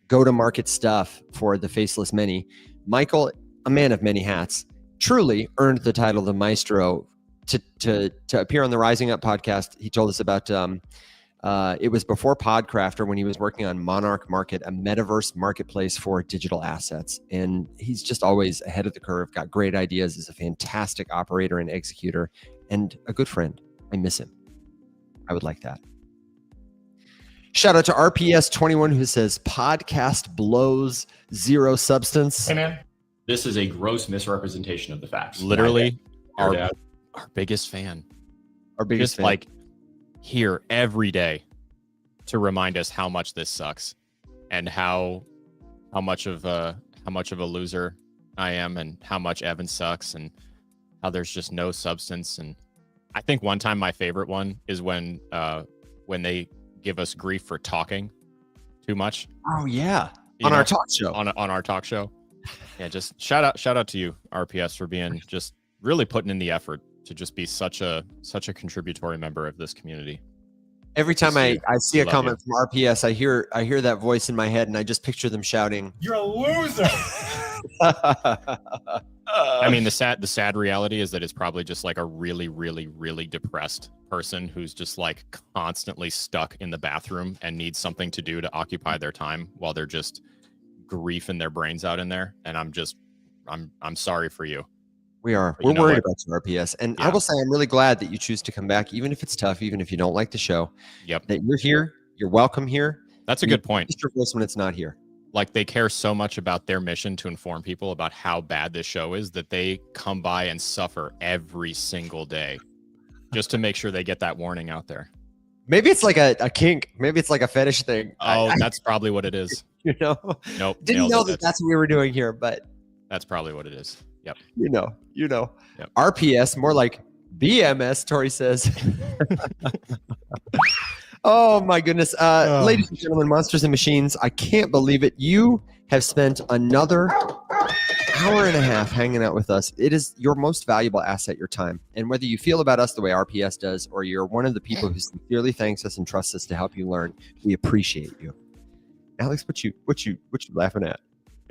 go-to-market stuff for the Faceless Many, Michael, a man of many hats, truly earned the title of the Maestro to appear on the Rising Up podcast. He told us about it was before Podcrafter, when he was working on Monarch Market, a metaverse marketplace for digital assets. And he's just always ahead of the curve, got great ideas, is a fantastic operator and executor, and a good friend. I miss him. I would like that. Shout out to RPS21, who says, podcast blows, zero substance. Hey, man. This is a gross misrepresentation of the facts. Literally, our biggest fan. Our biggest fan. Like, here every day to remind us how much this sucks and how much of a loser I am, and how much Evan sucks, and how there's just no substance. And I think one time my favorite one is when they give us grief for talking too much. Oh yeah, on our talk show. On our talk show. Yeah, just shout out to you, RPS, for being just really putting in the effort to just be such a contributory member of this community. Every time I see a comment from RPS, I hear that voice in my head, and I just picture them shouting, "You're a loser." I mean, the sad reality is that it's probably just like a really, really, really depressed person who's just like constantly stuck in the bathroom and needs something to do to occupy their time while they're just griefing their brains out in there. And I'm sorry for you. We're worried about you, RPS. And yeah. I will say, I'm really glad that you choose to come back, even if it's tough, even if you don't like the show. Yep. That you're here. You're welcome here. That's a good point. Just your voice when it's not here. Like they care so much about their mission to inform people about how bad this show is that they come by and suffer every single day just to make sure they get that warning out there. Maybe it's like a kink. Maybe it's like a fetish thing. Oh, that's probably what it is. You know, Nope. didn't nailed know it. that's what we were doing here, but That's probably what it is. Yep. you know. Yep. RPS, more like BMS, Tori says. Oh my goodness. Ladies and gentlemen, monsters and machines, I can't believe it. You have spent another hour and a half hanging out with us. It is your most valuable asset, your time. And whether you feel about us the way RPS does, or you're one of the people who sincerely thanks us and trusts us to help you learn, we appreciate you. Alex, what you laughing at?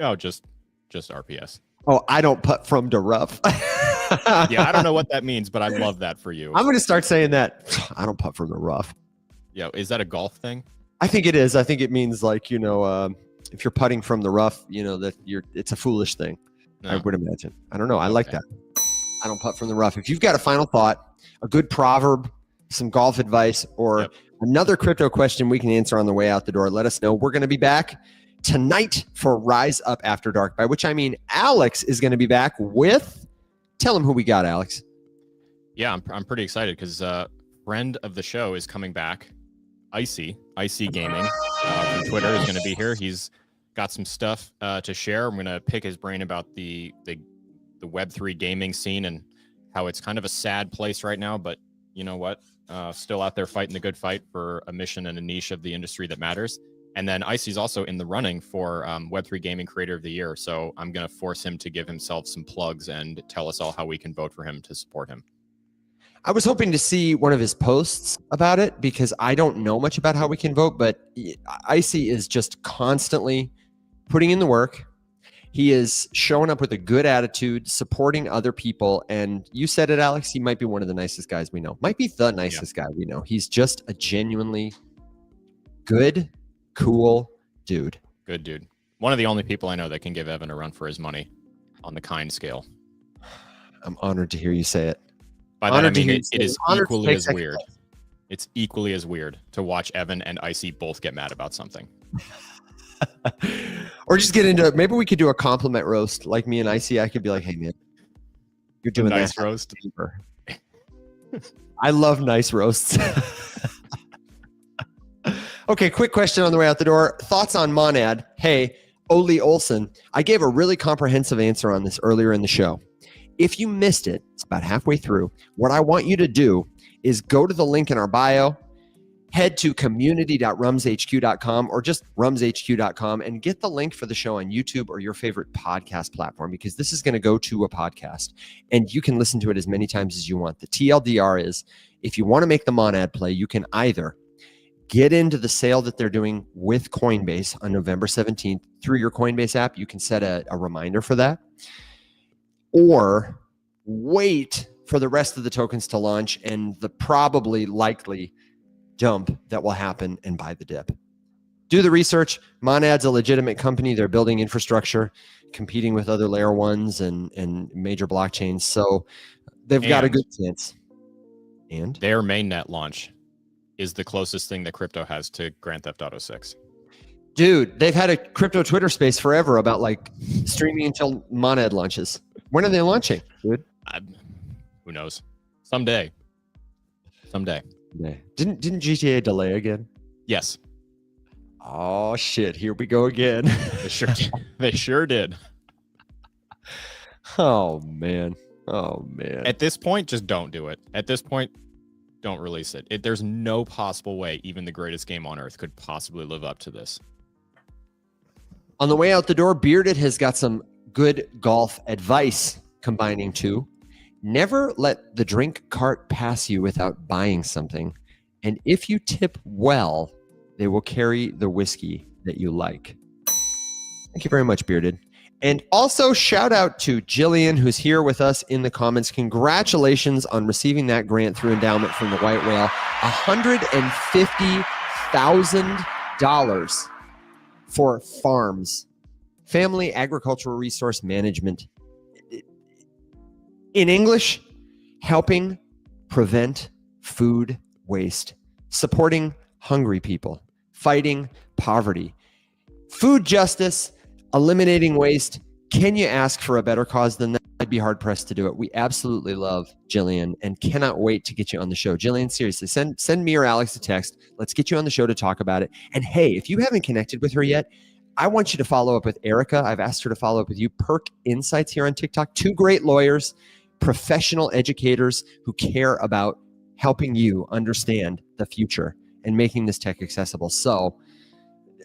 Oh, just RPS. Oh, I don't putt from the rough. Yeah, I don't know what that means, but I love that for you. I'm going to start saying that. I don't putt from the rough. Yeah, is that a golf thing? I think it is. I think it means like, if you're putting from the rough, that it's a foolish thing. No. I would imagine. I don't know. I like Okay. that. I don't putt from the rough. If you've got a final thought, a good proverb, some golf advice, or another crypto question we can answer on the way out the door, let us know. We're going to be back tonight for Rise Up After Dark, by which I mean Alex is going to be back with, tell him who we got, Alex. Yeah, I'm pretty excited because friend of the show is coming back. Icy Gaming from Twitter is going to be here. He's got some stuff to share. I'm going to pick his brain about the Web3 gaming scene and how it's kind of a sad place right now, but you know what? Still out there fighting the good fight for a mission and a niche of the industry that matters. And then Icy's also in the running for Web3 Gaming Creator of the Year. So I'm going to force him to give himself some plugs and tell us all how we can vote for him to support him. I was hoping to see one of his posts about it because I don't know much about how we can vote, but Icy is just constantly putting in the work. He is showing up with a good attitude, supporting other people. And you said it, Alex, he might be one of the nicest guys we know. Might be the nicest guy we know. He's just a genuinely good, cool dude. Good dude. One of the only people I know that can give Evan a run for his money on the kind scale. I'm honored to hear you say it. By that, I mean, it is honored to equally take as second weird. place. It's equally as weird to watch Evan and Icy both get mad about something. Or just get into, maybe we could do a compliment roast like me and Icy. I could be like, hey man, you're doing Nice that. roast. I love nice roasts. Okay, quick question on the way out the door. Thoughts on Monad? Hey, Oli Olson, I gave a really comprehensive answer on this earlier in the show. If you missed it, it's about halfway through. What I want you to do is go to the link in our bio, head to community.rumshq.com or just rumshq.com and get the link for the show on YouTube or your favorite podcast platform, because this is going to go to a podcast and you can listen to it as many times as you want. The TLDR is, if you want to make the Monad play, you can either get into the sale that they're doing with Coinbase on November 17th through your Coinbase app. You can set a reminder for that, or wait for the rest of the tokens to launch and the probably likely dump that will happen and buy the dip. Do the research. Monad's a legitimate company. They're building infrastructure, competing with other layer ones and major blockchains. So they've got a good chance. And their mainnet launch is the closest thing that crypto has to Grand Theft Auto 6. Dude, they've had a crypto Twitter space forever about like streaming until Monad launches. When are they launching, dude? Who knows? Someday. Yeah. Didn't GTA delay again? Yes. Oh shit! Here we go again. They sure did. They sure did. Oh man. At this point, just don't do it. At this point, don't release it. There's no possible way even the greatest game on earth could possibly live up to this. On the way out the door, Bearded has got some good golf advice, combining two. Never let the drink cart pass you without buying something. And if you tip well, they will carry the whiskey that you like. Thank you very much, Bearded. And also shout out to Jillian, who's here with us in the comments. Congratulations on receiving that grant through endowment from the White Whale. $150,000 for farms. Family Agricultural Resource Management. In English, helping prevent food waste, supporting hungry people, fighting poverty, Food justice, eliminating waste. Can you ask for a better cause than that? I'd be hard pressed to do it. We absolutely love Jillian and cannot wait to get you on the show. Jillian, seriously, send me or Alex a text. Let's get you on the show to talk about it. And hey, if you haven't connected with her yet, I want you to follow up with Erica. I've asked her to follow up with you. Perk Insights here on TikTok. 2 great lawyers, professional educators who care about helping you understand the future and making this tech accessible. So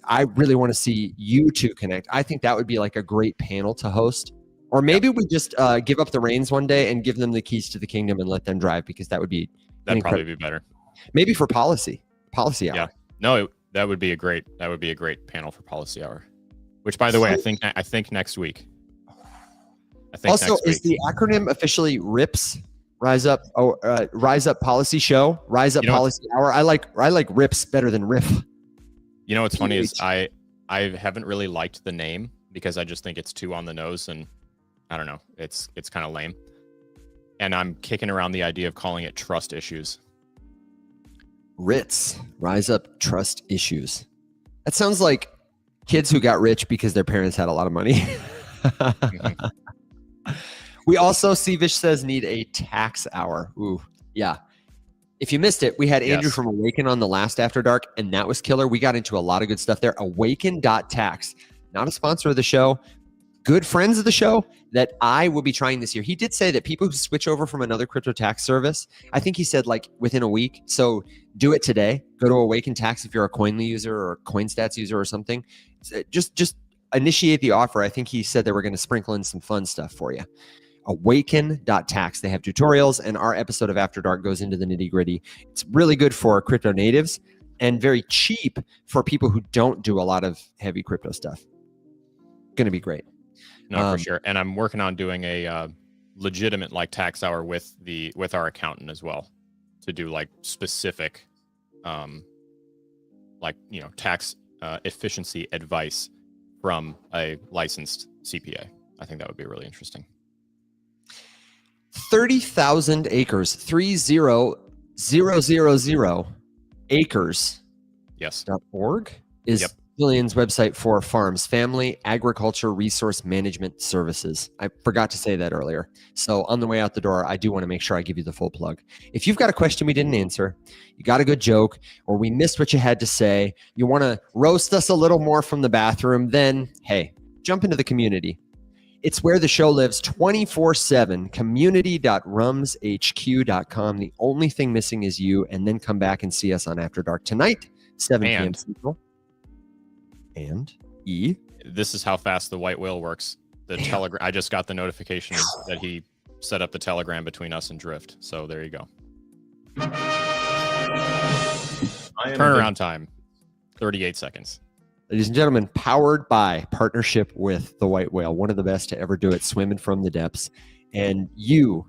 I really want to see you two connect. I think that would be like a great panel to host. Or maybe we just give up the reins one day and give them the keys to the kingdom and let them drive, because that'd That'd probably be better. Maybe for policy hour. Yeah. No, that would be a great panel for policy hour. Which, by the way, I think next week. Also, is the acronym officially RIPS? Rise Up Policy Show, Rise Up Policy Hour. I like RIPS better than RIF. You know what's funny is I haven't really liked the name because I just think it's too on the nose, and I don't know, it's kind of lame. And I'm kicking around the idea of calling it Trust Issues. RITS, Rise Up Trust Issues. That sounds like kids who got rich because their parents had a lot of money. Mm-hmm. We also, Sevish says, need a tax hour. Ooh, yeah. If you missed it, we had Andrew from Awaken on the last After Dark, and that was killer. We got into a lot of good stuff there. Awaken.tax, not a sponsor of the show, good friends of the show that I will be trying this year. He did say that people who switch over from another crypto tax service, I think he said like within a week. So do it today. Go to Awaken Tax if you're a Coinly user or a CoinStats user or something. Just initiate the offer. I think he said they were going to sprinkle in some fun stuff for you. Awaken.tax. They have tutorials, and our episode of After Dark goes into the nitty gritty. It's really good for crypto natives and very cheap for people who don't do a lot of heavy crypto stuff. Going to be great. No, for sure. And I'm working on doing a legitimate like tax hour with our accountant as well, to do like specific, tax efficiency advice from a licensed CPA. I think that would be really interesting. 30,000 acres, 30,000 acres. Yes. .org is Jillian's website for farms, family agriculture resource management services. I forgot to say that earlier. So on the way out the door, I do want to make sure I give you the full plug. If you've got a question we didn't answer, you got a good joke, or we missed what you had to say, you want to roast us a little more from the bathroom, then hey, jump into the community. It's where the show lives 24/7, community.rumshq.com. The only thing missing is you, and then come back and see us on After Dark tonight, 7 p.m. Central. And this is how fast the white whale works. The Telegram. I just got the notification that he set up the Telegram between us and Drift. So there you go. Turnaround time, 38 seconds. Ladies and gentlemen, powered by partnership with the white whale, one of the best to ever do it, swimming from the depths. And you,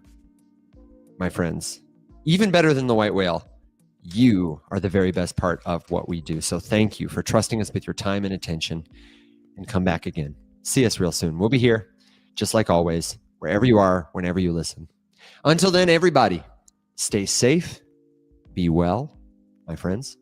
my friends, even better than the white whale, you are the very best part of what we do. So thank you for trusting us with your time and attention, and come back again. See us real soon. We'll be here, just like always, wherever you are, whenever you listen. Until then, everybody, stay safe, be well, my friends.